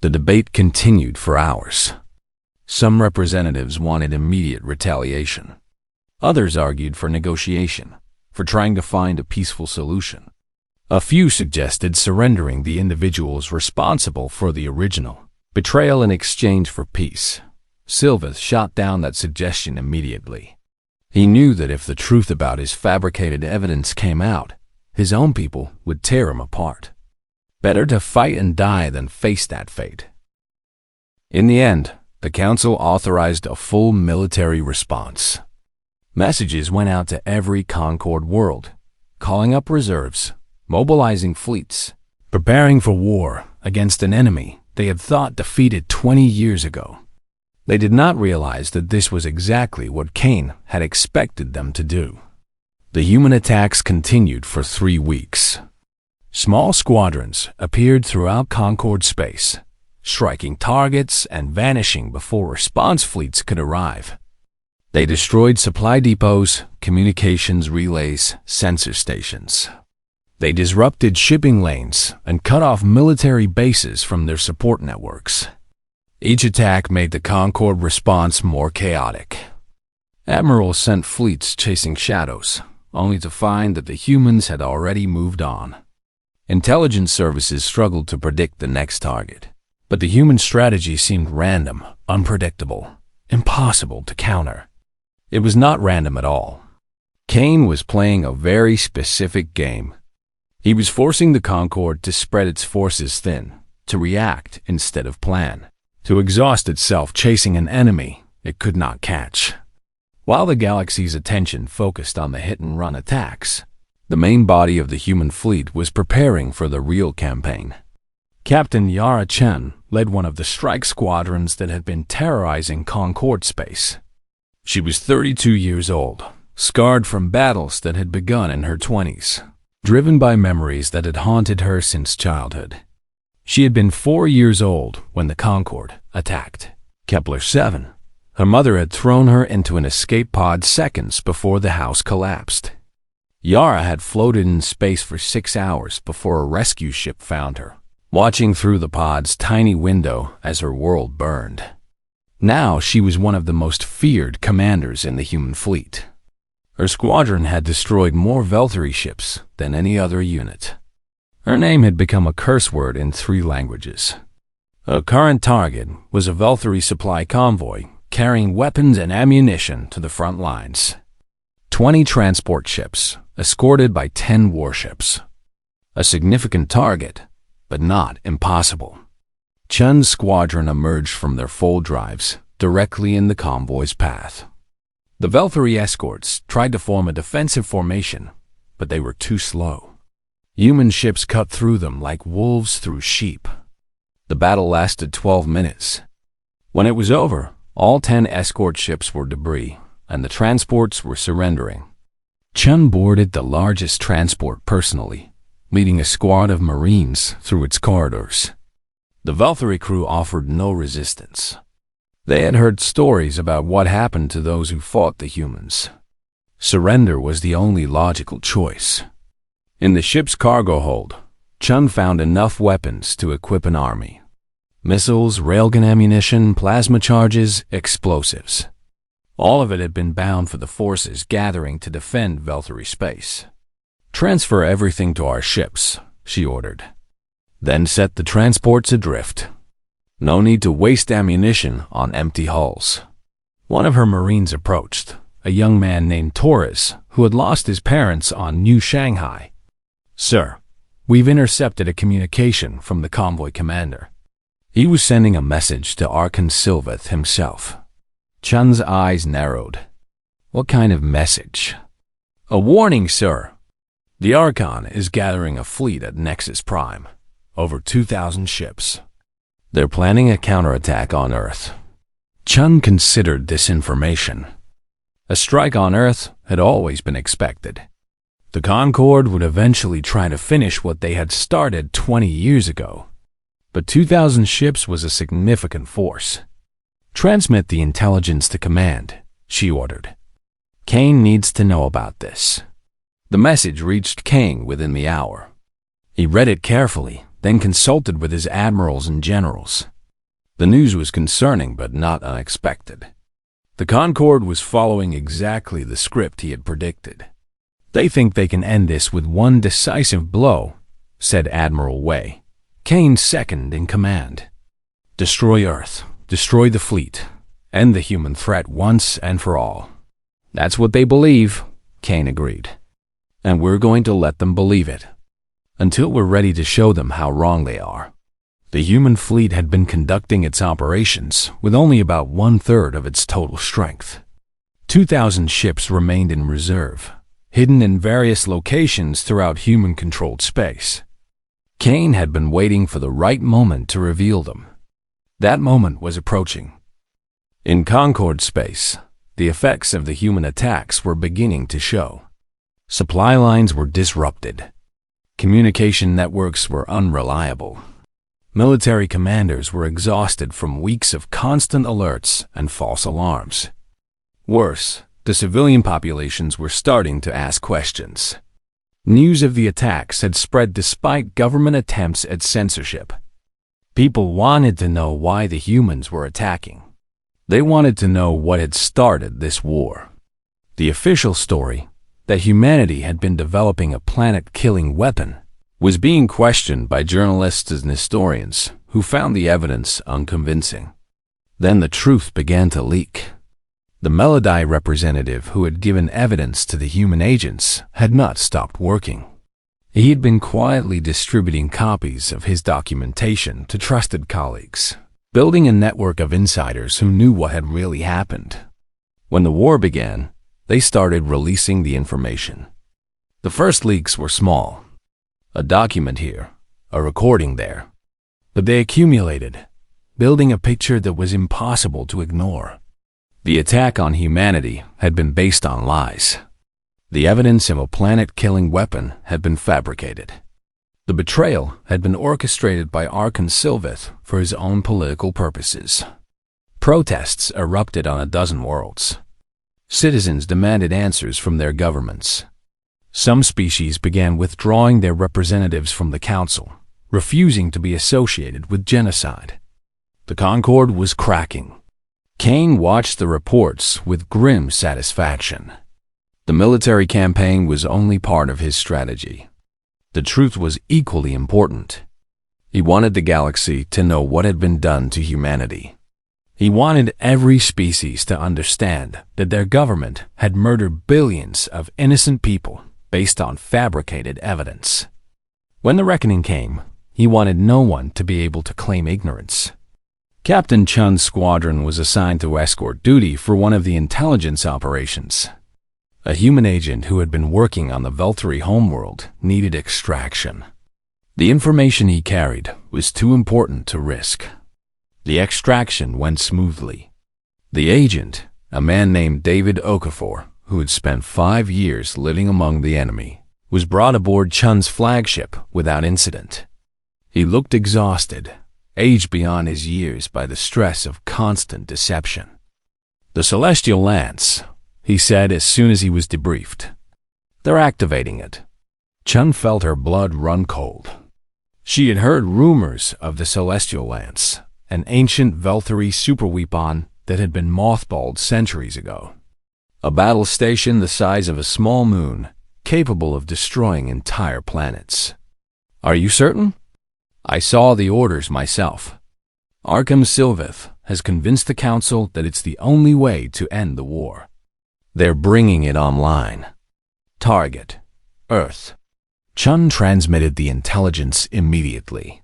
The debate continued for hours. Some representatives wanted immediate retaliation. Others argued for negotiation, for trying to find a peaceful solution. A few suggested surrendering the individuals responsible for the original betrayal in exchange for peace. Silva shot down that suggestion immediately. He knew that if the truth about his fabricated evidence came out, his own people would tear him apart. Better to fight and die than face that fate. In the end, the council authorized a full military response. Messages went out to every Concord world, calling up reserves, mobilizing fleets, preparing for war against an enemy they had thought defeated 20 years ago. They did not realize that this was exactly what Kane had expected them to do. The human attacks continued for 3 weeks. Small squadrons appeared throughout Concord space, striking targets and vanishing before response fleets could arrive. They destroyed supply depots, communications relays, sensor stations. They disrupted shipping lanes and cut off military bases from their support networks. Each attack made the Concord response more chaotic. Admirals sent fleets chasing shadows, only to find that the humans had already moved on. Intelligence services struggled to predict the next target, but the human strategy seemed random, unpredictable, impossible to counter. It was not random at all. Kane was playing a very specific game. He was forcing the Concord to spread its forces thin, to react instead of plan, to exhaust itself chasing an enemy it could not catch. While the galaxy's attention focused on the hit-and-run attacks, the main body of the human fleet was preparing for the real campaign. Captain Yara Chen led one of the strike squadrons that had been terrorizing Concord space. She was 32 years old, scarred from battles that had begun in her 20s. Driven by memories that had haunted her since childhood. She had been 4 years old when the Concord attacked Kepler 7. Her mother had thrown her into an escape pod seconds before the house collapsed. Yara had floated in space for 6 hours before a rescue ship found her, watching through the pod's tiny window as her world burned. Now she was one of the most feared commanders in the human fleet. Her squadron had destroyed more Valkyrie ships than any other unit. Her name had become a curse word in 3 languages. Her current target was a Valkyrie supply convoy carrying weapons and ammunition to the front lines. 20 transport ships, escorted by 10 warships. A significant target, but not impossible. Chun's squadron emerged from their full drives directly in the convoy's path. The Valkyrie escorts tried to form a defensive formation, but they were too slow. Human ships cut through them like wolves through sheep. The battle lasted 12 minutes. When it was over, all 10 escort ships were debris, and the transports were surrendering. Chun boarded the largest transport personally, leading a squad of Marines through its corridors. The Valkyrie crew offered no resistance. They had heard stories about what happened to those who fought the humans. Surrender was the only logical choice. In the ship's cargo hold, Chun found enough weapons to equip an army. Missiles, railgun ammunition, plasma charges, explosives. All of it had been bound for the forces gathering to defend Valkyrie space. "Transfer everything to our ships," she ordered. "Then set the transports adrift. No need to waste ammunition on empty hulls." One of her Marines approached, a young man named Torres, who had lost his parents on New Shanghai. "Sir, we've intercepted a communication from the convoy commander." He was sending a message to Archon Silveth himself. Chun's eyes narrowed. "What kind of message?" "A warning, sir. The Archon is gathering a fleet at Nexus Prime, over 2,000 ships. They're planning a counterattack on Earth." Chun considered this information. A strike on Earth had always been expected. The Concorde would eventually try to finish what they had started 20 years ago. But 2,000 ships was a significant force. "Transmit the intelligence to command," she ordered. "Kane needs to know about this." The message reached Kane within the hour. He read it carefully, then consulted with his admirals and generals. The news was concerning but not unexpected. The Concorde was following exactly the script he had predicted. "They think they can end this with one decisive blow," said Admiral Way, Kane's second in command. "Destroy Earth, destroy the fleet, end the human threat once and for all." "That's what they believe," Kane agreed. "And we're going to let them believe it, until we're ready to show them how wrong they are." The human fleet had been conducting its operations with only about 1/3 of its total strength. 2,000 ships remained in reserve, hidden in various locations throughout human-controlled space. Kane had been waiting for the right moment to reveal them. That moment was approaching. In Concorde space, the effects of the human attacks were beginning to show. Supply lines were disrupted. Communication networks were unreliable. Military commanders were exhausted from weeks of constant alerts and false alarms. Worse, the civilian populations were starting to ask questions. News of the attacks had spread despite government attempts at censorship. People wanted to know why the humans were attacking. They wanted to know what had started this war. The official story, that humanity had been developing a planet-killing weapon, was being questioned by journalists and historians who found the evidence unconvincing. Then the truth began to leak. The Melody representative who had given evidence to the human agents had not stopped working. He had been quietly distributing copies of his documentation to trusted colleagues, building a network of insiders who knew what had really happened. When the war began, they started releasing the information. The first leaks were small. A document here, a recording there. But they accumulated, building a picture that was impossible to ignore. The attack on humanity had been based on lies. The evidence of a planet-killing weapon had been fabricated. The betrayal had been orchestrated by Archon Sylveth for his own political purposes. Protests erupted on a dozen worlds. Citizens demanded answers from their governments. Some species began withdrawing their representatives from the council, refusing to be associated with genocide. The Concorde was cracking. Kane watched the reports with grim satisfaction. The military campaign was only part of his strategy. The truth was equally important. He wanted the galaxy to know what had been done to humanity. He wanted every species to understand that their government had murdered billions of innocent people based on fabricated evidence. When the reckoning came, he wanted no one to be able to claim ignorance. Captain Chun's squadron was assigned to escort duty for one of the intelligence operations. A human agent who had been working on the Veltari homeworld needed extraction. The information he carried was too important to risk. The extraction went smoothly. The agent, a man named David Okafor, who had spent 5 years living among the enemy, was brought aboard Chun's flagship without incident. He looked exhausted, aged beyond his years by the stress of constant deception. "The Celestial Lance," he said as soon as he was debriefed. "They're activating it." Chun felt her blood run cold. She had heard rumors of the Celestial Lance, an ancient Veltari superweapon that had been mothballed centuries ago. A battle station the size of a small moon, capable of destroying entire planets. "Are you certain?" "I saw the orders myself. Arkham Sylveth has convinced the Council that it's the only way to end the war. They're bringing it online. Target: Earth." Chun transmitted the intelligence immediately.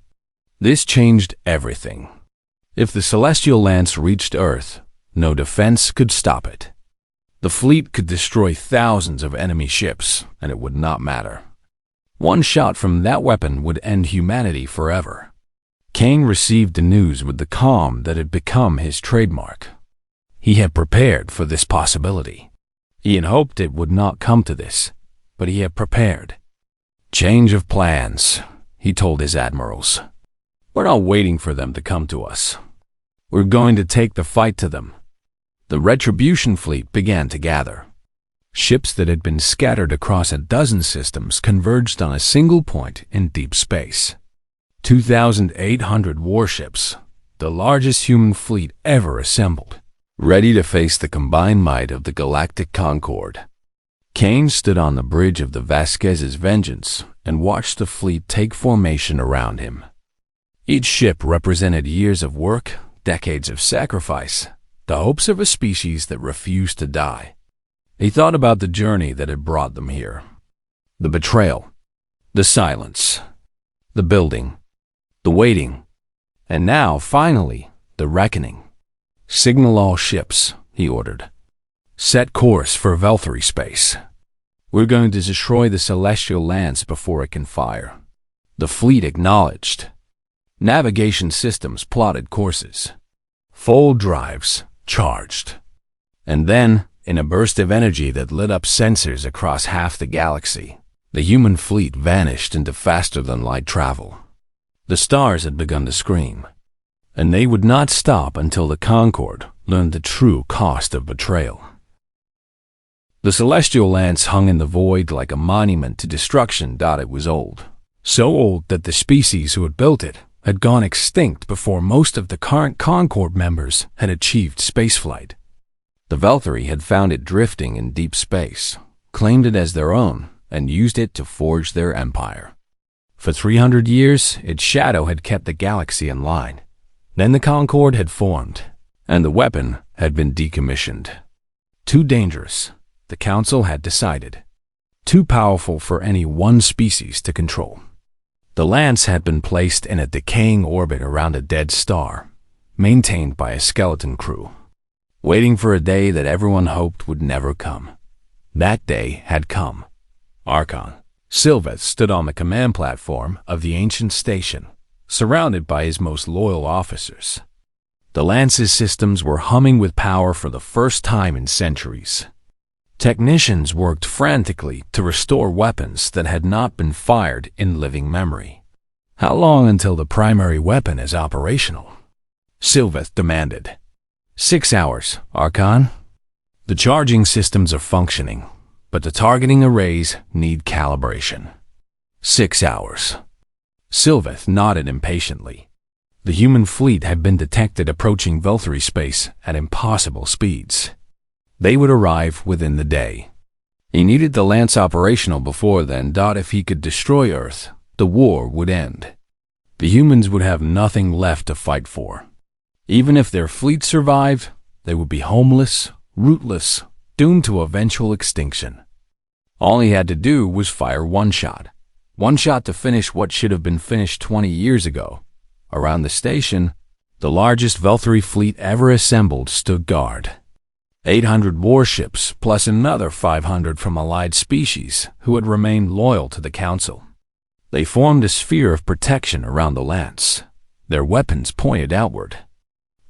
This changed everything. If the Celestial Lance reached Earth, no defense could stop it. The fleet could destroy thousands of enemy ships, and it would not matter. One shot from that weapon would end humanity forever. Kane received the news with the calm that had become his trademark. He had prepared for this possibility. He had hoped it would not come to this, but he had prepared. "Change of plans," he told his admirals. "We're not waiting for them to come to us. We're going to take the fight to them." The Retribution fleet began to gather. Ships that had been scattered across a dozen systems converged on a single point in deep space. 2,800 warships, the largest human fleet ever assembled, ready to face the combined might of the Galactic Concord. Kane stood on the bridge of the Vasquez's Vengeance and watched the fleet take formation around him. Each ship represented years of work, decades of sacrifice, the hopes of a species that refused to die. He thought about the journey that had brought them here. The betrayal, the silence, the building, the waiting, and now, finally, the reckoning. "Signal all ships," he ordered. "Set course for Velthury space. We're going to destroy the celestial lance before it can fire." The fleet acknowledged. Navigation systems plotted courses. Full drives charged. And then, in a burst of energy that lit up sensors across half the galaxy, the human fleet vanished into faster-than-light travel. The stars had begun to scream, and they would not stop until the Concord learned the true cost of betrayal. The celestial lance hung in the void like a monument to destruction. It was old, so old that the species who had built it had gone extinct before most of the current Concord members had achieved spaceflight. The Velthury had found it drifting in deep space, claimed it as their own, and used it to forge their empire. For 300 years, its shadow had kept the galaxy in line. Then the Concord had formed, and the weapon had been decommissioned. Too dangerous, the Council had decided. Too powerful for any one species to control. The lance had been placed in a decaying orbit around a dead star, maintained by a skeleton crew, waiting for a day that everyone hoped would never come. That day had come. Archon Sylveth stood on the command platform of the ancient station, surrounded by his most loyal officers. The Lance's systems were humming with power for the first time in centuries. Technicians worked frantically to restore weapons that had not been fired in living memory. "How long until the primary weapon is operational?" Sylveth demanded. 6 hours, Archon. The charging systems are functioning, but the targeting arrays need calibration. 6 hours. Sylveth nodded impatiently. The human fleet had been detected approaching Velthury space at impossible speeds. They would arrive within the day. He needed the lance operational before then. If he could destroy Earth, the war would end. The humans would have nothing left to fight for. Even if their fleet survived, they would be homeless, rootless, doomed to eventual extinction. All he had to do was fire one shot to finish what should have been finished 20 years ago. Around the station, the largest Velthury fleet ever assembled stood guard. 800 warships plus another 500 from allied species who had remained loyal to the Council. They formed a sphere of protection around the lance, their weapons pointed outward,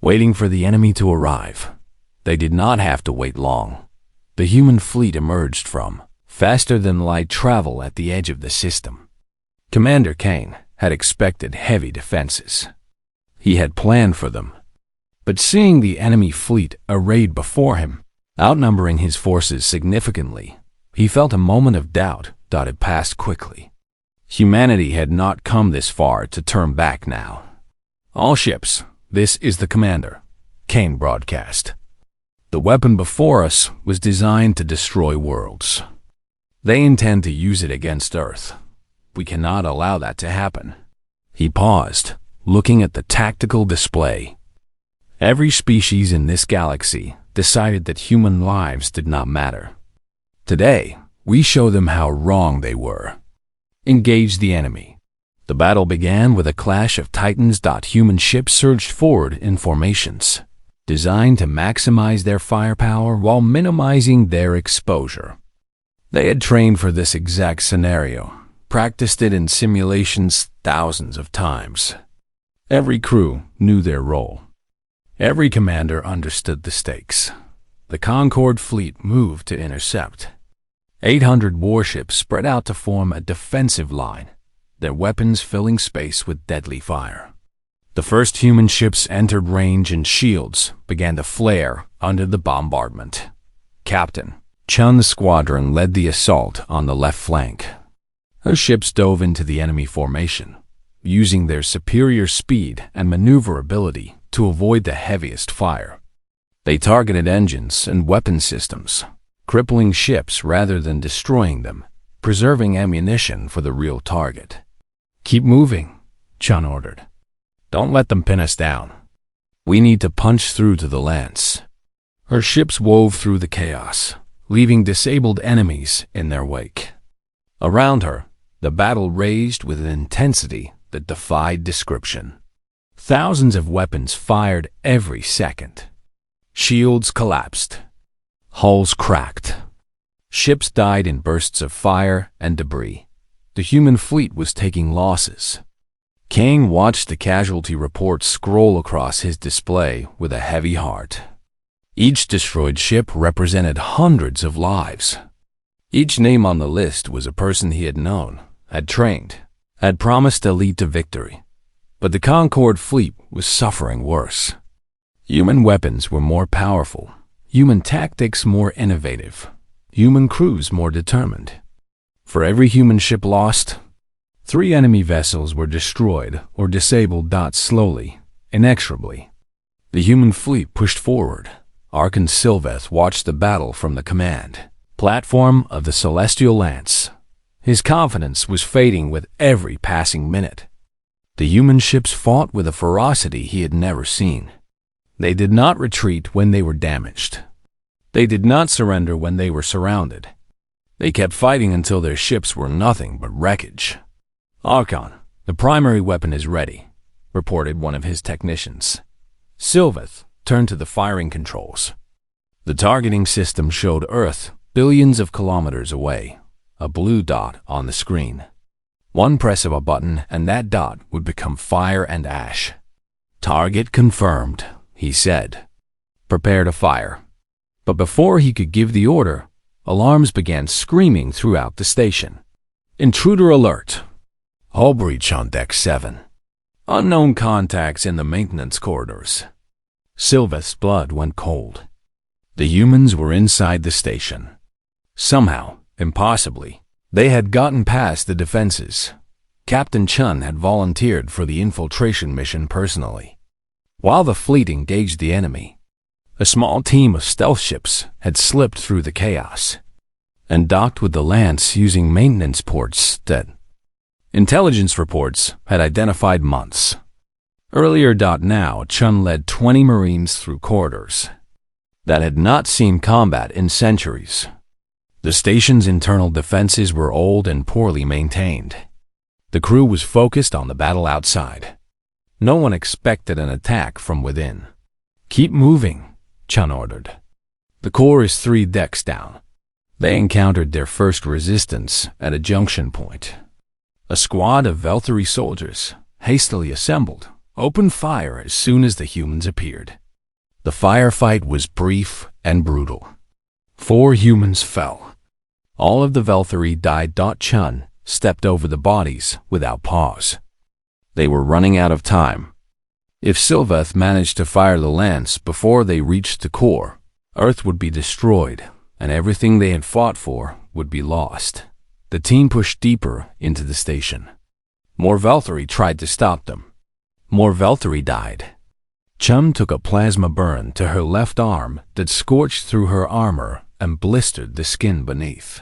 waiting for the enemy to arrive. They did not have to wait long. The human fleet emerged from faster-than-light travel at the edge of the system. Commander Kane had expected heavy defenses. He had planned for them. But seeing the enemy fleet arrayed before him, outnumbering his forces significantly, he felt a moment of doubt. It passed quickly. Humanity had not come this far to turn back now. "All ships, this is the commander," Kane broadcast. "The weapon before us was designed to destroy worlds. They intend to use it against Earth. We cannot allow that to happen." He paused, looking at the tactical display. Every species in this galaxy decided that human lives did not matter. Today, we show them how wrong they were. Engage the enemy. The battle began with a clash of titans. Human ships surged forward in formations, designed to maximize their firepower while minimizing their exposure. They had trained for this exact scenario, practiced it in simulations thousands of times. Every crew knew their role. Every commander understood the stakes. The Concord fleet moved to intercept. 800 warships spread out to form a defensive line, their weapons filling space with deadly fire. The first human ships entered range and shields began to flare under the bombardment. Captain Chun's squadron led the assault on the left flank. Her ships dove into the enemy formation, using their superior speed and maneuverability to avoid the heaviest fire. They targeted engines and weapon systems, crippling ships rather than destroying them, preserving ammunition for the real target. "Keep moving," Chun ordered. "Don't let them pin us down. We need to punch through to the lance." Her ships wove through the chaos, leaving disabled enemies in their wake. Around her, the battle raged with an intensity that defied description. Thousands of weapons fired every second. Shields collapsed. Hulls cracked. Ships died in bursts of fire and debris. The human fleet was taking losses. Kang watched the casualty reports scroll across his display with a heavy heart. Each destroyed ship represented hundreds of lives. Each name on the list was a person he had known, had trained, had promised to lead to victory. But the Concorde fleet was suffering worse. Human weapons were more powerful, human tactics more innovative, human crews more determined. For every human ship lost, 3 enemy vessels were destroyed or disabled. Slowly, inexorably. The human fleet pushed forward. Archon Sylveth watched the battle from the command platform of the Celestial Lance. His confidence was fading with every passing minute. The human ships fought with a ferocity he had never seen. They did not retreat when they were damaged. They did not surrender when they were surrounded. They kept fighting until their ships were nothing but wreckage. "Archon, the primary weapon is ready," reported one of his technicians. Sylveth turned to the firing controls. The targeting system showed Earth billions of kilometers away, a blue dot on the screen. One press of a button and that dot would become fire and ash. "Target confirmed," he said. "Prepare to fire." But before he could give the order, alarms began screaming throughout the station. "Intruder alert! Hull breach on Deck 7. Unknown contacts in the maintenance corridors." Sylveth's blood went cold. The humans were inside the station. Somehow, impossibly, they had gotten past the defenses. Captain Chun had volunteered for the infiltration mission personally. While the fleet engaged the enemy, a small team of stealth ships had slipped through the chaos and docked with the Lance using maintenance ports that intelligence reports had identified months earlier. Now, Chun led 20 Marines through corridors that had not seen combat in centuries. The station's internal defenses were old and poorly maintained. The crew was focused on the battle outside. No one expected an attack from within. "Keep moving," Chun ordered. "The core is 3 decks down." They encountered their first resistance at a junction point. A squad of Velthari soldiers, hastily assembled, opened fire as soon as the humans appeared. The firefight was brief and brutal. 4 humans fell. All of the Velthari died. Chun stepped over the bodies without pause. They were running out of time. If Sylveth managed to fire the Lance before they reached the core, Earth would be destroyed, and everything they had fought for would be lost. The team pushed deeper into the station. More Velthari tried to stop them. More Velthari died. Chum took a plasma burn to her left arm that scorched through her armor and blistered the skin beneath.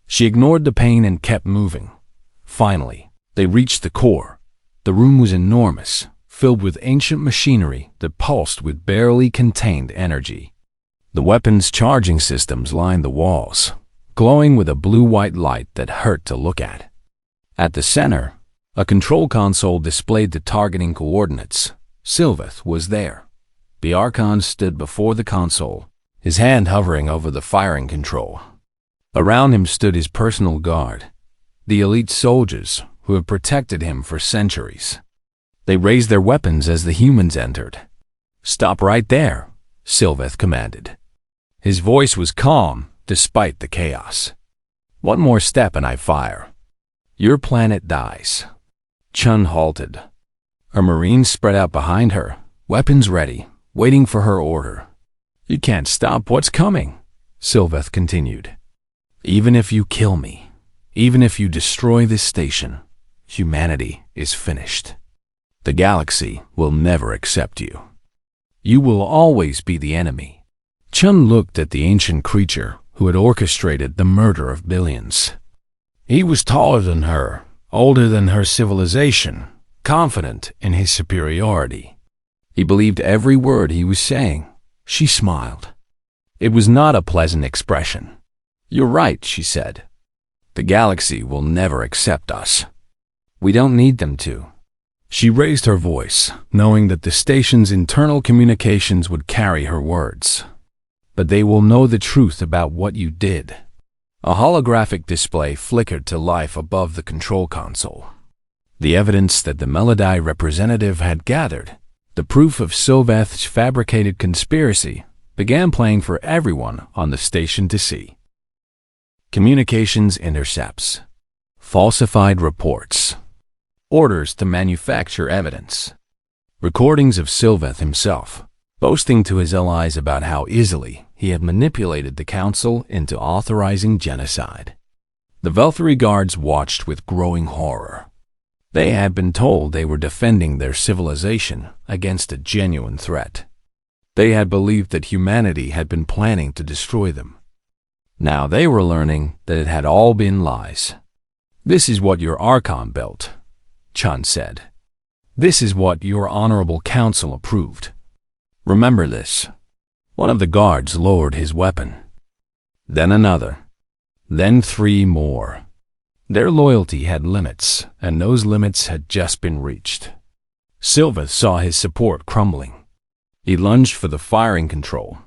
She ignored the pain and kept moving. Finally, they reached the core. The room was enormous, filled with ancient machinery that pulsed with barely contained energy. The weapons charging systems lined the walls, glowing with a blue-white light that hurt to look at. At the center, a control console displayed the targeting coordinates. Sylveth was there. The Archon stood before the console, his hand hovering over the firing control. Around him stood his personal guard, the elite soldiers who had protected him for centuries. They raised their weapons as the humans entered. "Stop right there," Sylveth commanded. His voice was calm despite the chaos. One more step and I fire. Your planet dies. Chun halted. Her marines spread out behind her, weapons ready, waiting for her order. You can't stop what's coming, Sylveth continued. Even if you kill me, even if you destroy this station, humanity is finished. The galaxy will never accept you. You will always be the enemy. Chun looked at the ancient creature who had orchestrated the murder of billions. He was taller than her, older than her civilization, confident in his superiority. He believed every word he was saying. She smiled. It was not a pleasant expression. You're right, she said. The galaxy will never accept us. We don't need them to. She raised her voice, knowing that the station's internal communications would carry her words. But they will know the truth about what you did. A holographic display flickered to life above the control console. The evidence that the Melody representative had gathered, the proof of Sylveth's fabricated conspiracy, began playing for everyone on the station to see. Communications intercepts. Falsified reports. Orders to manufacture evidence. Recordings of Sylveth himself, boasting to his allies about how easily he had manipulated the Council into authorizing genocide. The Velthury guards watched with growing horror. They had been told they were defending their civilization against a genuine threat. They had believed that humanity had been planning to destroy them. Now they were learning that it had all been lies. This is what your Archon built, Chun said. This is what your Honorable Council approved. Remember this. One of the guards lowered his weapon. Then another. Then 3 more. Their loyalty had limits, and those limits had just been reached. Sylveth saw his support crumbling. He lunged for the firing control,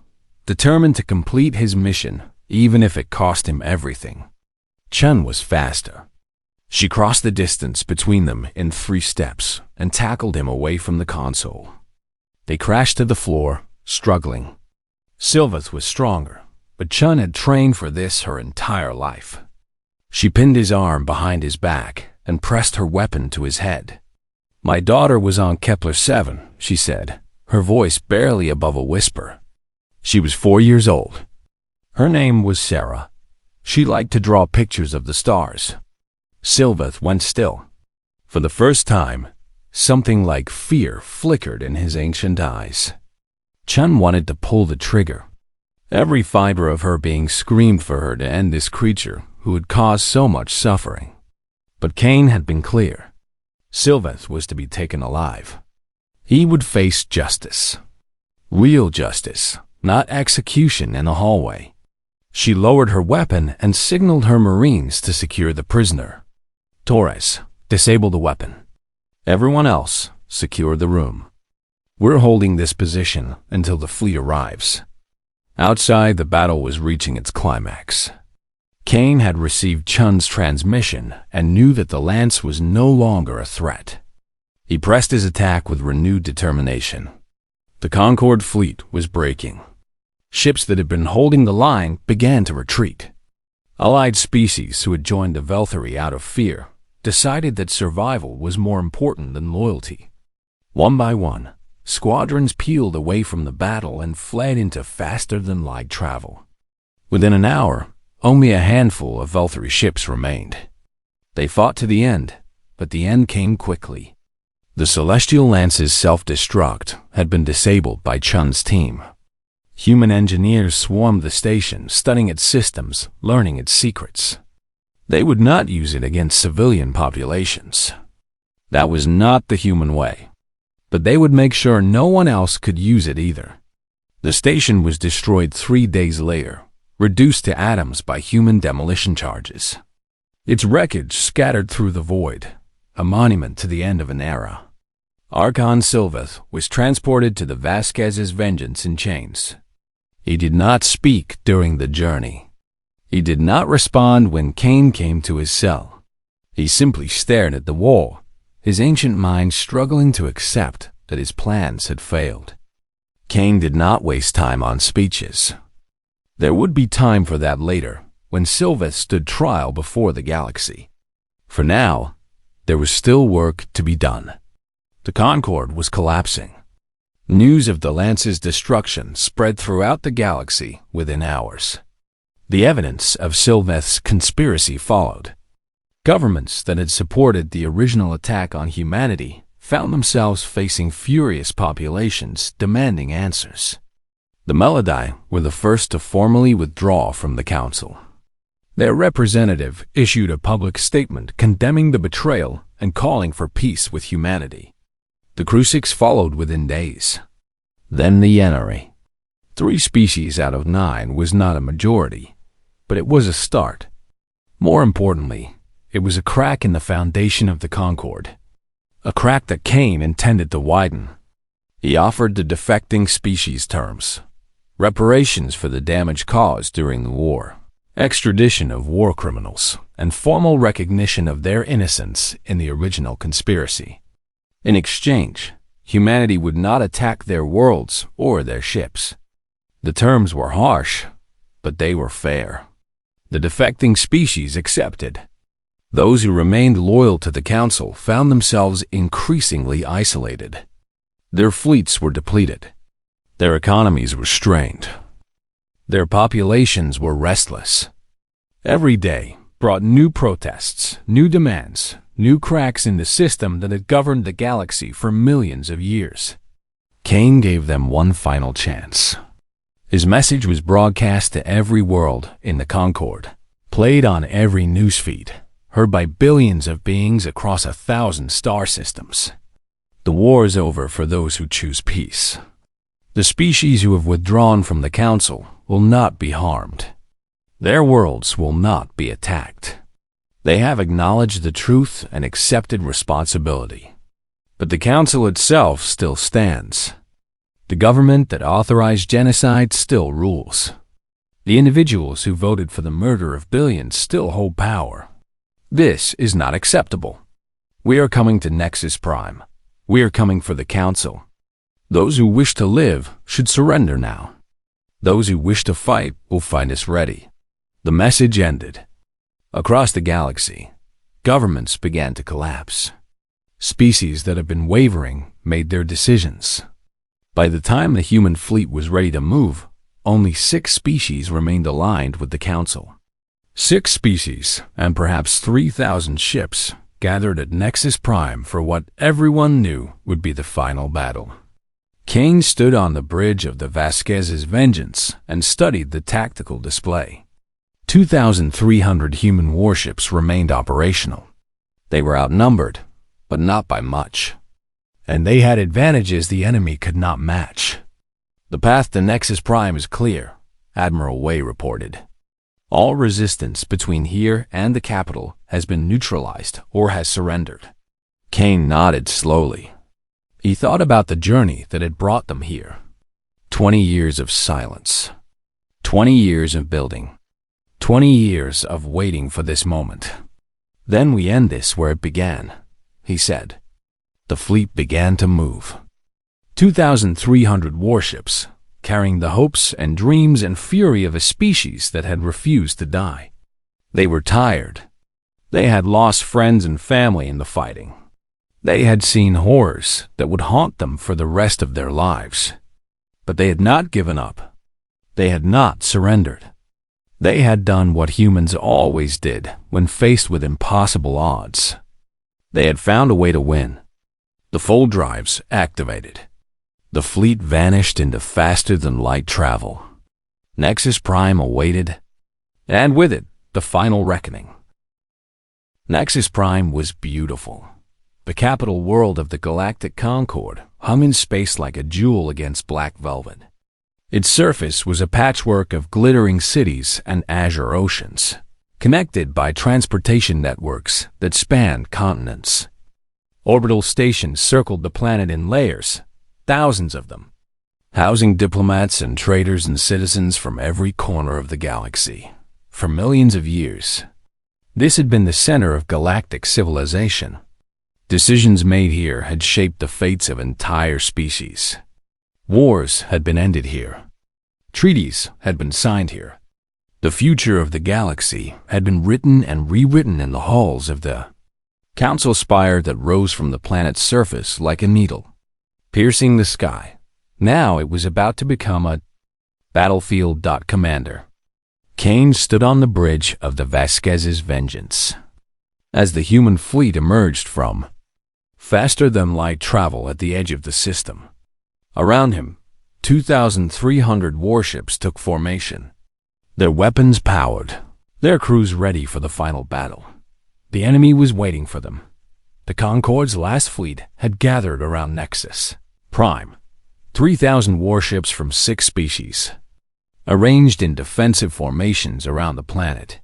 determined to complete his mission, even if it cost him everything. Chun was faster. She crossed the distance between them in 3 steps and tackled him away from the console. They crashed to the floor, struggling. Sylveth was stronger, but Chun had trained for this her entire life. She pinned his arm behind his back and pressed her weapon to his head. My daughter was on Kepler 7, she said, her voice barely above a whisper. She was 4 years old. Her name was Sarah. She liked to draw pictures of the stars. Sylveth went still. For the first time, something like fear flickered in his ancient eyes. Chun wanted to pull the trigger. Every fiber of her being screamed for her to end this creature who had caused so much suffering. But Kane had been clear. Sylveth was to be taken alive. He would face justice. Real justice, not execution in a hallway. She lowered her weapon and signaled her marines to secure the prisoner. Torres, disable the weapon. Everyone else, secure the room. We're holding this position until the fleet arrives. Outside, the battle was reaching its climax. Kane had received Chun's transmission and knew that the lance was no longer a threat. He pressed his attack with renewed determination. The Concorde fleet was breaking. Ships that had been holding the line began to retreat. Allied species who had joined the Velthury out of fear decided that survival was more important than loyalty. One by one, squadrons peeled away from the battle and fled into faster-than-light travel. Within an hour, only a handful of Velthury ships remained. They fought to the end, but the end came quickly. The Celestial Lance's self-destruct had been disabled by Chun's team. Human engineers swarmed the station, studying its systems, learning its secrets. They would not use it against civilian populations. That was not the human way. But they would make sure no one else could use it either. The station was destroyed 3 days later, reduced to atoms by human demolition charges. Its wreckage scattered through the void, a monument to the end of an era. Archon Sylveth was transported to the Vasquez's vengeance in chains. He did not speak during the journey. He did not respond when Kane came to his cell. He simply stared at the wall, his ancient mind struggling to accept that his plans had failed. Kane did not waste time on speeches. There would be time for that later, when Sylveth stood trial before the galaxy. For now, there was still work to be done. The Concorde was collapsing. News of the Lance's destruction spread throughout the galaxy within hours. The evidence of Sylveth's conspiracy followed. Governments that had supported the original attack on humanity found themselves facing furious populations demanding answers. The Melody were the first to formally withdraw from the Council. Their representative issued a public statement condemning the betrayal and calling for peace with humanity. The Crucix followed within days. Then the Yenari. 3 species out of 9 was not a majority, but it was a start. More importantly, it was a crack in the foundation of the Concorde. A crack that Kane intended to widen. He offered the defecting species terms: reparations for the damage caused during the war, extradition of war criminals, and formal recognition of their innocence in the original conspiracy. In exchange, humanity would not attack their worlds or their ships. The terms were harsh, but they were fair. The defecting species accepted. Those who remained loyal to the Council found themselves increasingly isolated. Their fleets were depleted. Their economies were strained. Their populations were restless. Every day brought new protests, new demands, new cracks in the system that had governed the galaxy for millions of years. Kane gave them one final chance. His message was broadcast to every world in the Concorde, played on every newsfeed, heard by billions of beings across 1,000 star systems. The war is over for those who choose peace. The species who have withdrawn from the Council will not be harmed. Their worlds will not be attacked. They have acknowledged the truth and accepted responsibility. But the Council itself still stands. The government that authorized genocide still rules. The individuals who voted for the murder of billions still hold power. This is not acceptable. We are coming to Nexus Prime. We are coming for the Council. Those who wish to live should surrender now. Those who wish to fight will find us ready. The message ended. Across the galaxy, governments began to collapse. Species that had been wavering made their decisions. By the time the human fleet was ready to move, only 6 species remained aligned with the Council. 6 species, and perhaps 3,000 ships, gathered at Nexus Prime for what everyone knew would be the final battle. Kane stood on the bridge of the Vasquez's Vengeance and studied the tactical display. 2,300 human warships remained operational. They were outnumbered, but not by much. And they had advantages the enemy could not match. The path to Nexus Prime is clear, Admiral Way reported. All resistance between here and the capital has been neutralized or has surrendered. Kane nodded slowly. He thought about the journey that had brought them here. 20 years of silence. 20 years of building. 20 years of waiting for this moment. Then we end this where it began, he said. The fleet began to move. 2,300 warships, carrying the hopes and dreams and fury of a species that had refused to die. They were tired. They had lost friends and family in the fighting. They had seen horrors that would haunt them for the rest of their lives. But they had not given up. They had not surrendered. They had done what humans always did when faced with impossible odds. They had found a way to win. The full drives activated. The fleet vanished into faster-than-light travel. Nexus Prime awaited, and with it, the final reckoning. Nexus Prime was beautiful. The capital world of the Galactic Concorde hung in space like a jewel against black velvet. Its surface was a patchwork of glittering cities and azure oceans, connected by transportation networks that spanned continents. Orbital stations circled the planet in layers, thousands of them, housing diplomats and traders and citizens from every corner of the galaxy. For millions of years, this had been the center of galactic civilization. Decisions made here had shaped the fates of entire species. Wars had been ended here. Treaties had been signed here. The future of the galaxy had been written and rewritten in the halls of the council spire that rose from the planet's surface like a needle, piercing the sky. Now it was about to become a battlefield. Commander Kane stood on the bridge of the Vasquez's Vengeance as the human fleet emerged from faster-than-light travel at the edge of the system. Around him, 2,300 warships took formation, their weapons powered, their crews ready for the final battle. The enemy was waiting for them. The Concorde's last fleet had gathered around Nexus Prime, 3,000 warships from 6 species, arranged in defensive formations around the planet.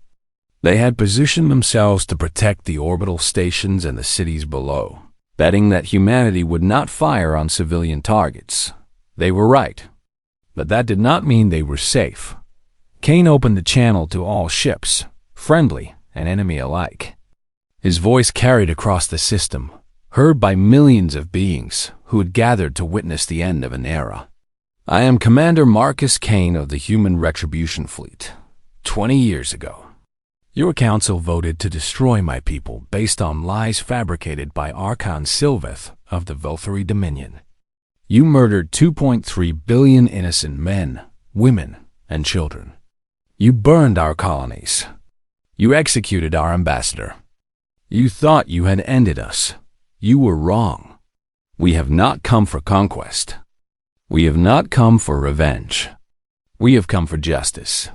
They had positioned themselves to protect the orbital stations and the cities below, betting that humanity would not fire on civilian targets. They were right, but that did not mean they were safe. Kane opened the channel to all ships, friendly and enemy alike. His voice carried across the system, heard by millions of beings who had gathered to witness the end of an era. I am Commander Marcus Kane of the Human Retribution Fleet. 20 years ago, your council voted to destroy my people based on lies fabricated by Archon Sylveth of the Velthari Dominion. You murdered 2.3 billion innocent men, women, and children. You burned our colonies. You executed our ambassador. You thought you had ended us. You were wrong. We have not come for conquest. We have not come for revenge. We have come for justice.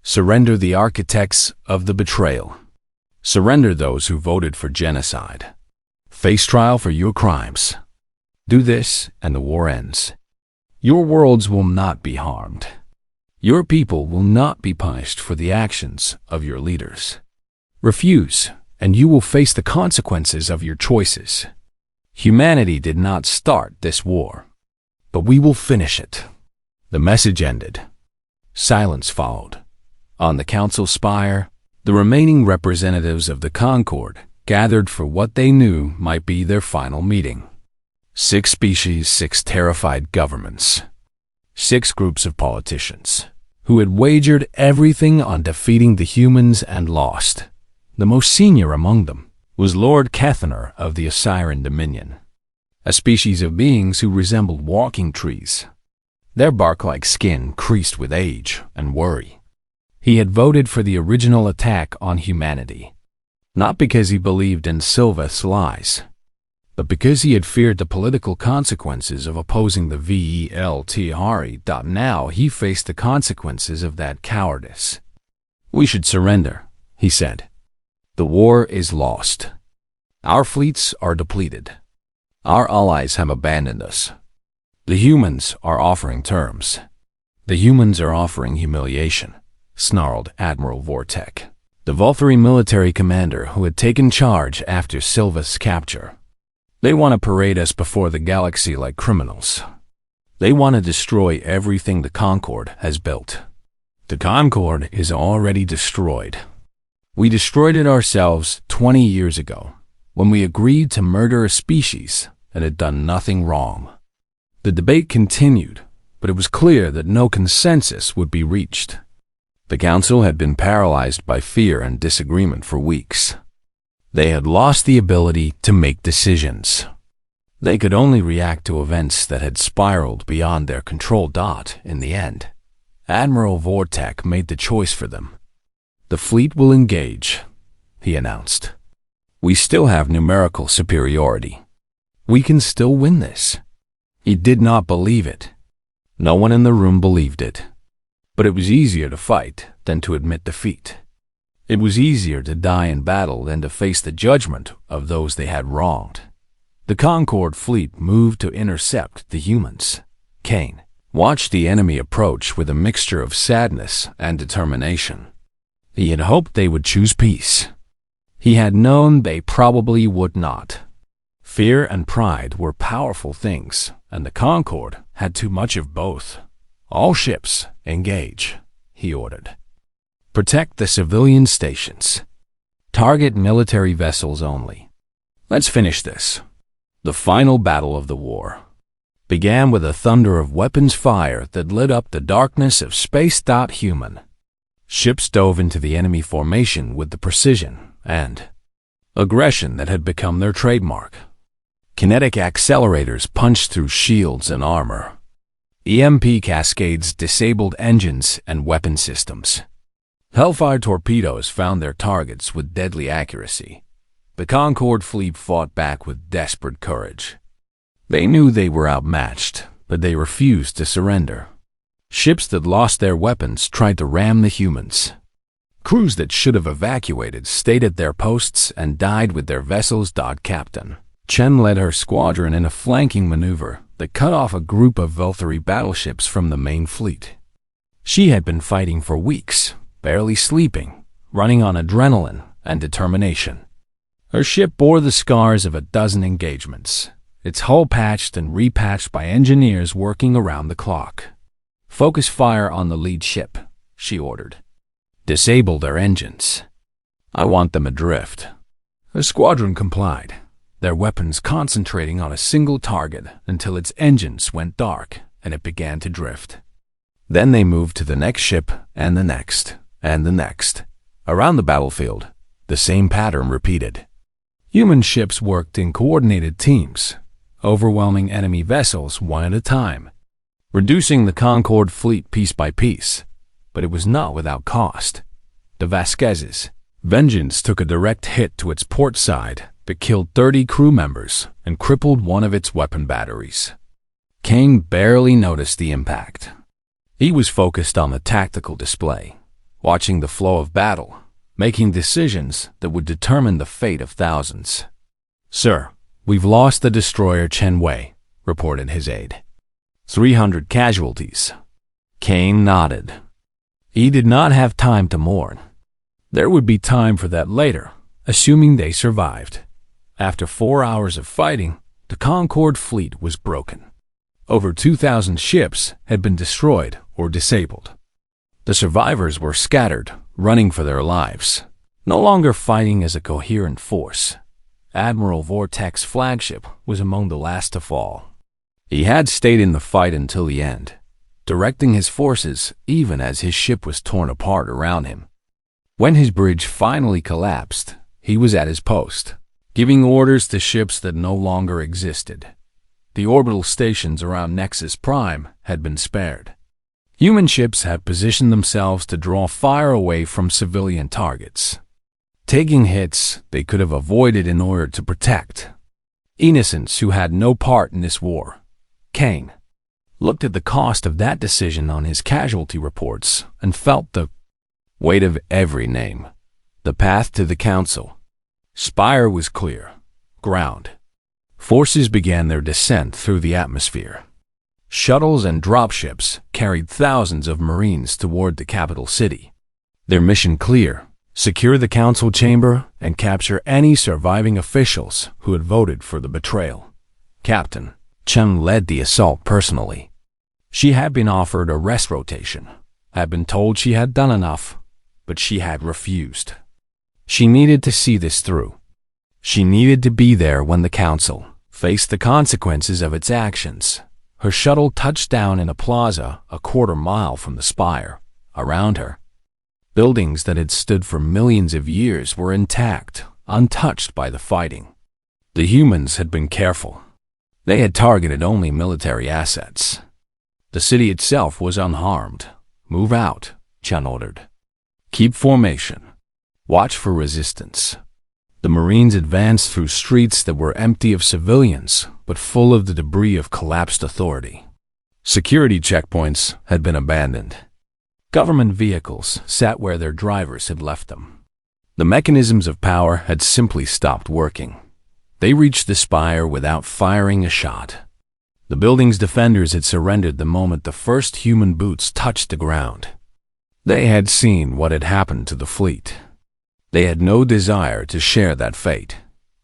Surrender the architects of the betrayal. Surrender those who voted for genocide. Face trial for your crimes. Do this and the war ends. Your worlds will not be harmed. Your people will not be punished for the actions of your leaders. Refuse, and you will face the consequences of your choices. Humanity did not start this war, but we will finish it. The message ended. Silence followed. On the council spire, the remaining representatives of the Concorde gathered for what they knew might be their final meeting. 6 species, 6 terrified governments. 6 groups of politicians who had wagered everything on defeating the humans and lost. The most senior among them was Lord Kethaner of the Osiran Dominion, a species of beings who resembled walking trees, their bark-like skin creased with age and worry. He had voted for the original attack on humanity, not because he believed in Sylveth's lies, but because he had feared the political consequences of opposing the VELTHARI. Now he faced the consequences of that cowardice. We should surrender, he said. The war is lost. Our fleets are depleted. Our allies have abandoned us. The humans are offering terms. The humans are offering humiliation, snarled Admiral Vortek, the Velthari military commander who had taken charge after Sylveth's capture. They want to parade us before the galaxy like criminals. They want to destroy everything the Concorde has built. The Concorde is already destroyed. We destroyed it ourselves 20 years ago, when we agreed to murder a species that had done nothing wrong. The debate continued, but it was clear that no consensus would be reached. The council had been paralyzed by fear and disagreement for weeks. They had lost the ability to make decisions. They could only react to events that had spiraled beyond their control. In the end, Admiral Vortek made the choice for them. The fleet will engage, he announced. We still have numerical superiority. We can still win this. He did not believe it. No one in the room believed it. But it was easier to fight than to admit defeat. It was easier to die in battle than to face the judgment of those they had wronged. The Concorde fleet moved to intercept the humans. Kane watched the enemy approach with a mixture of sadness and determination. He had hoped they would choose peace. He had known they probably would not. Fear and pride were powerful things, and the Concorde had too much of both. All ships, engage, he ordered. Protect the civilian stations. Target military vessels only. Let's finish this. The final battle of the war began with a thunder of weapons fire that lit up the darkness of space. Human Ships dove into the enemy formation with the precision and aggression that had become their trademark. Kinetic accelerators punched through shields and armor. EMP cascades disabled engines and weapon systems. Hellfire torpedoes found their targets with deadly accuracy. The Concorde fleet fought back with desperate courage. They knew they were outmatched, but they refused to surrender. Ships that lost their weapons tried to ram the humans. Crews that should have evacuated stayed at their posts and died with their vessels. Captain Chen led her squadron in a flanking maneuver that cut off a group of Valkyrie battleships from the main fleet. She had been fighting for weeks, barely sleeping, running on adrenaline and determination. Her ship bore the scars of a dozen engagements, its hull patched and repatched by engineers working around the clock. "Focus fire on the lead ship," she ordered. "Disable their engines. I want them adrift." The squadron complied, their weapons concentrating on a single target until its engines went dark and it began to drift. Then they moved to the next ship and the next and the next. Around the battlefield, the same pattern repeated. Human ships worked in coordinated teams, overwhelming enemy vessels one at a time, reducing the Concorde fleet piece by piece. But it was not without cost. The Vasquez's Vengeance took a direct hit to its port side that killed 30 crew members and crippled one of its weapon batteries. Kane barely noticed the impact. He was focused on the tactical display, watching the flow of battle, making decisions that would determine the fate of thousands. "Sir, we've lost the destroyer Chen Wei," reported his aide. 300 casualties." Kane nodded. He did not have time to mourn. There would be time for that later, assuming they survived. After 4 hours of fighting, the Concorde fleet was broken. Over 2,000 ships had been destroyed or disabled. The survivors were scattered, running for their lives, no longer fighting as a coherent force. Admiral Vortek's flagship was among the last to fall. He had stayed in the fight until the end, directing his forces even as his ship was torn apart around him. When his bridge finally collapsed, he was at his post, giving orders to ships that no longer existed. The orbital stations around Nexus Prime had been spared. Human ships had positioned themselves to draw fire away from civilian targets, taking hits they could have avoided in order to protect innocents who had no part in this war. Kane looked at the cost of that decision on his casualty reports and felt the weight of every name. The path to the Council Spire was clear. Ground forces began their descent through the atmosphere. Shuttles and dropships carried thousands of Marines toward the capital city. Their mission clear: secure the council chamber and capture any surviving officials who had voted for the betrayal. Captain Chen led the assault personally. She had been offered a rest rotation, had been told she had done enough, but she had refused. She needed to see this through. She needed to be there when the council faced the consequences of its actions. Her shuttle touched down in a plaza a quarter-mile from the spire. Around her, buildings that had stood for millions of years were intact, untouched by the fighting. The humans had been careful. They had targeted only military assets. The city itself was unharmed. "Move out," Chen ordered. "Keep formation. Watch for resistance." The Marines advanced through streets that were empty of civilians, but full of the debris of collapsed authority. Security checkpoints had been abandoned. Government vehicles sat where their drivers had left them. The mechanisms of power had simply stopped working. They reached the spire without firing a shot. The building's defenders had surrendered the moment the first human boots touched the ground. They had seen what had happened to the fleet. They had no desire to share that fate.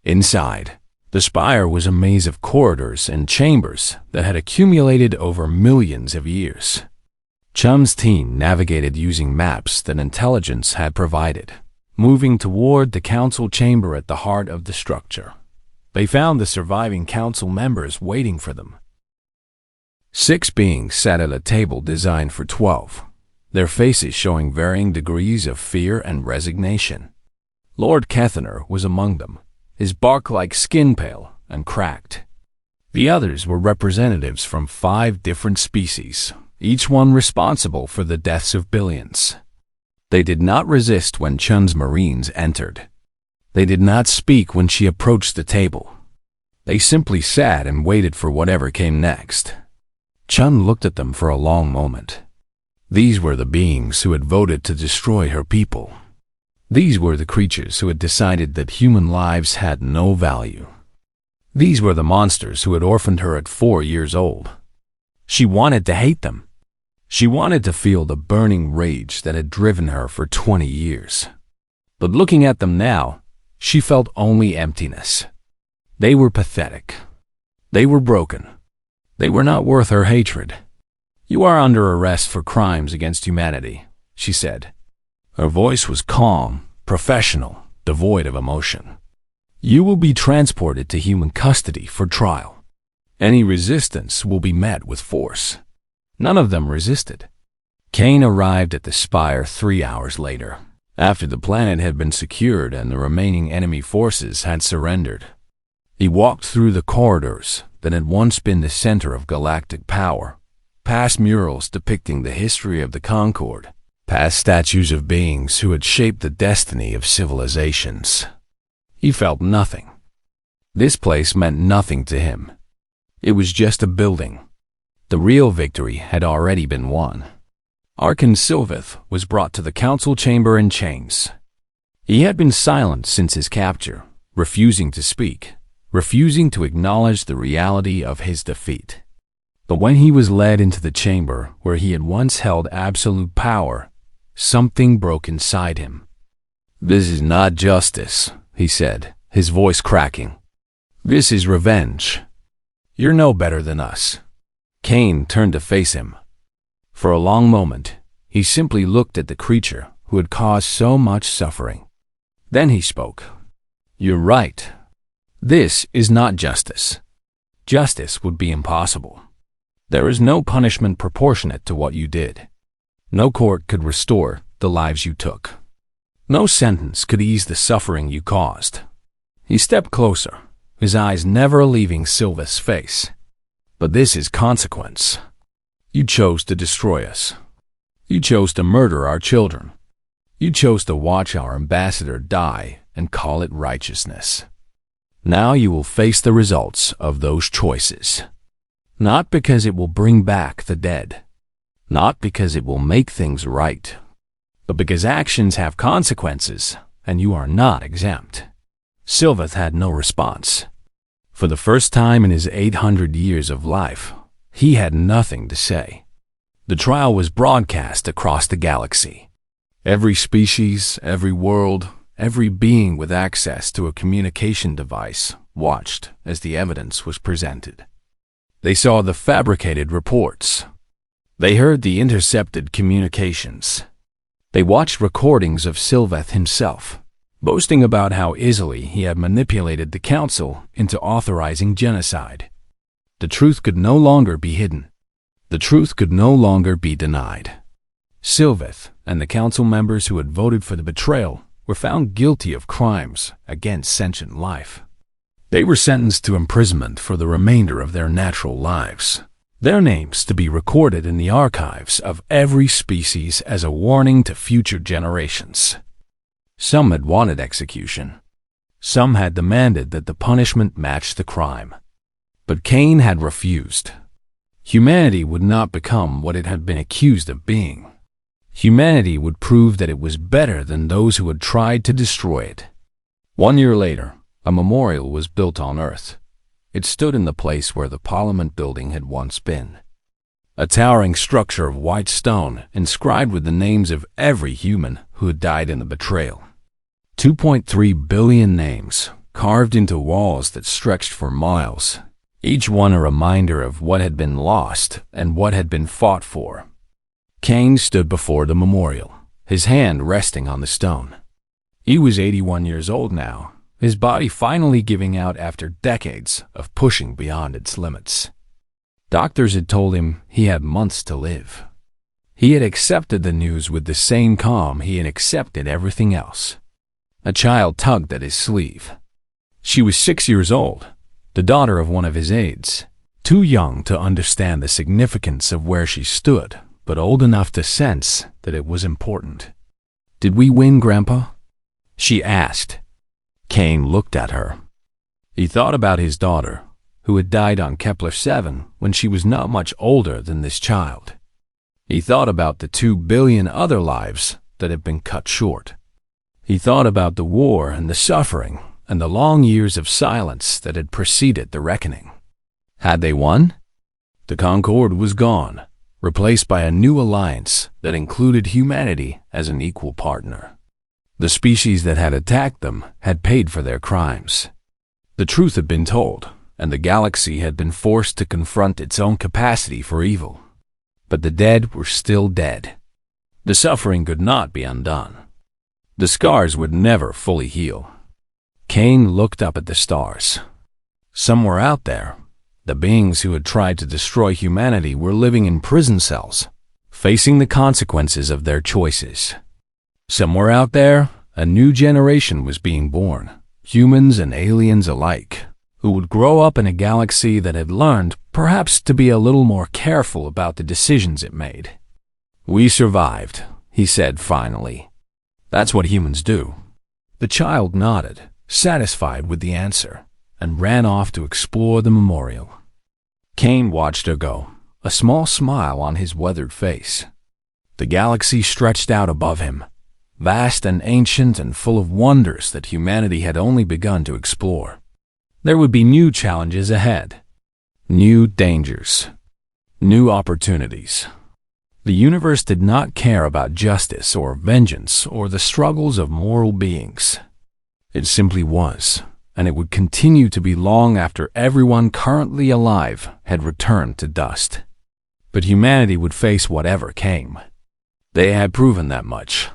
Inside, the spire was a maze of corridors and chambers that had accumulated over millions of years. Chum's team navigated using maps that intelligence had provided, moving toward the council chamber at the heart of the structure. They found the surviving council members waiting for them. 6 beings sat at a table designed for 12. their faces showing varying degrees of fear and resignation. Lord Kethaner was among them, his bark-like skin pale and cracked. The others were representatives from 5 different species, each one responsible for the deaths of billions. They did not resist when Chun's Marines entered. They did not speak when she approached the table. They simply sat and waited for whatever came next. Chun looked at them for a long moment. These were the beings who had voted to destroy her people. These were the creatures who had decided that human lives had no value. These were the monsters who had orphaned her at 4 years old. She wanted to hate them. She wanted to feel the burning rage that had driven her for 20 years. But looking at them now, she felt only emptiness. They were pathetic. They were broken. They were not worth her hatred. "You are under arrest for crimes against humanity," she said. Her voice was calm, professional, devoid of emotion. "You will be transported to human custody for trial. Any resistance will be met with force." None of them resisted. Kane arrived at the spire 3 hours later, after the planet had been secured and the remaining enemy forces had surrendered. He walked through the corridors that had once been the center of galactic power, past murals depicting the history of the Concord, past statues of beings who had shaped the destiny of civilizations. He felt nothing. This place meant nothing to him. It was just a building. The real victory had already been won. Archon Sylveth was brought to the council chamber in chains. He had been silent since his capture, refusing to speak, refusing to acknowledge the reality of his defeat. But when he was led into the chamber where he had once held absolute power, something broke inside him. "This is not justice," he said, his voice cracking. "This is revenge. You're no better than us." Kane turned to face him. For a long moment, he simply looked at the creature who had caused so much suffering. Then he spoke. "You're right. This is not justice. Justice would be impossible. There is no punishment proportionate to what you did. No court could restore the lives you took. No sentence could ease the suffering you caused." He stepped closer, his eyes never leaving Sylveth's face. "But this is consequence. You chose to destroy us. You chose to murder our children. You chose to watch our ambassador die and call it righteousness. Now you will face the results of those choices. Not because it will bring back the dead. Not because it will make things right. But because actions have consequences, and you are not exempt." Sylveth had no response. For the first time in his 800 years of life, he had nothing to say. The trial was broadcast across the galaxy. Every species, every world, every being with access to a communication device watched as the evidence was presented. They saw the fabricated reports. They heard the intercepted communications. They watched recordings of Sylveth himself, boasting about how easily he had manipulated the council into authorizing genocide. The truth could no longer be hidden. The truth could no longer be denied. Sylveth and the council members who had voted for the betrayal were found guilty of crimes against sentient life. They were sentenced to imprisonment for the remainder of their natural lives, their names to be recorded in the archives of every species as a warning to future generations. Some had wanted execution. Some had demanded that the punishment match the crime. But Kane had refused. Humanity would not become what it had been accused of being. Humanity would prove that it was better than those who had tried to destroy it. 1 year later, a memorial was built on Earth. It stood in the place where the Parliament building had once been. A towering structure of white stone inscribed with the names of every human who had died in the betrayal. 2.3 billion names carved into walls that stretched for miles, each one a reminder of what had been lost and what had been fought for. Kane stood before the memorial, his hand resting on the stone. He was 81 years old now, his body finally giving out after decades of pushing beyond its limits. Doctors had told him he had months to live. He had accepted the news with the same calm he had accepted everything else. A child tugged at his sleeve. She was 6 years old, the daughter of one of his aides, too young to understand the significance of where she stood, but old enough to sense that it was important. "Did we win, Grandpa?" she asked. Kane looked at her. He thought about his daughter, who had died on Kepler 7 when she was not much older than this child. He thought about the 2 billion other lives that had been cut short. He thought about the war and the suffering and the long years of silence that had preceded the reckoning. Had they won? The Concorde was gone, replaced by a new alliance that included humanity as an equal partner. The species that had attacked them had paid for their crimes. The truth had been told, and the galaxy had been forced to confront its own capacity for evil. But the dead were still dead. The suffering could not be undone. The scars would never fully heal. Kane looked up at the stars. Somewhere out there, the beings who had tried to destroy humanity were living in prison cells, facing the consequences of their choices. Somewhere out there, a new generation was being born, humans and aliens alike, who would grow up in a galaxy that had learned, perhaps, to be a little more careful about the decisions it made. "We survived," he said finally. "That's what humans do." The child nodded, satisfied with the answer, and ran off to explore the memorial. Kane watched her go, a small smile on his weathered face. The galaxy stretched out above him, vast and ancient and full of wonders that humanity had only begun to explore. There would be new challenges ahead, new dangers, new opportunities. The universe did not care about justice or vengeance or the struggles of moral beings. It simply was, and it would continue to be long after everyone currently alive had returned to dust. But humanity would face whatever came. They had proven that much.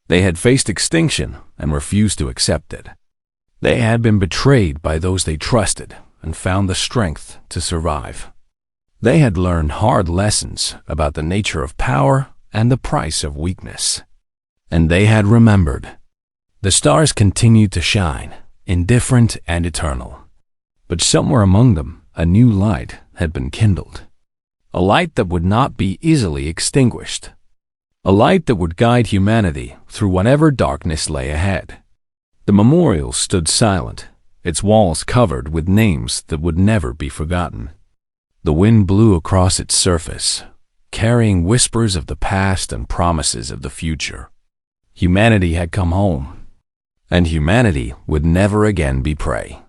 They had faced extinction and refused to accept it. They had been betrayed by those they trusted and found the strength to survive. They had learned hard lessons about the nature of power and the price of weakness. And they had remembered. The stars continued to shine, indifferent and eternal. But somewhere among them, a new light had been kindled. A light that would not be easily extinguished. A light that would guide humanity through whatever darkness lay ahead. The memorial stood silent, its walls covered with names that would never be forgotten. The wind blew across its surface, carrying whispers of the past and promises of the future. Humanity had come home, and humanity would never again be prey.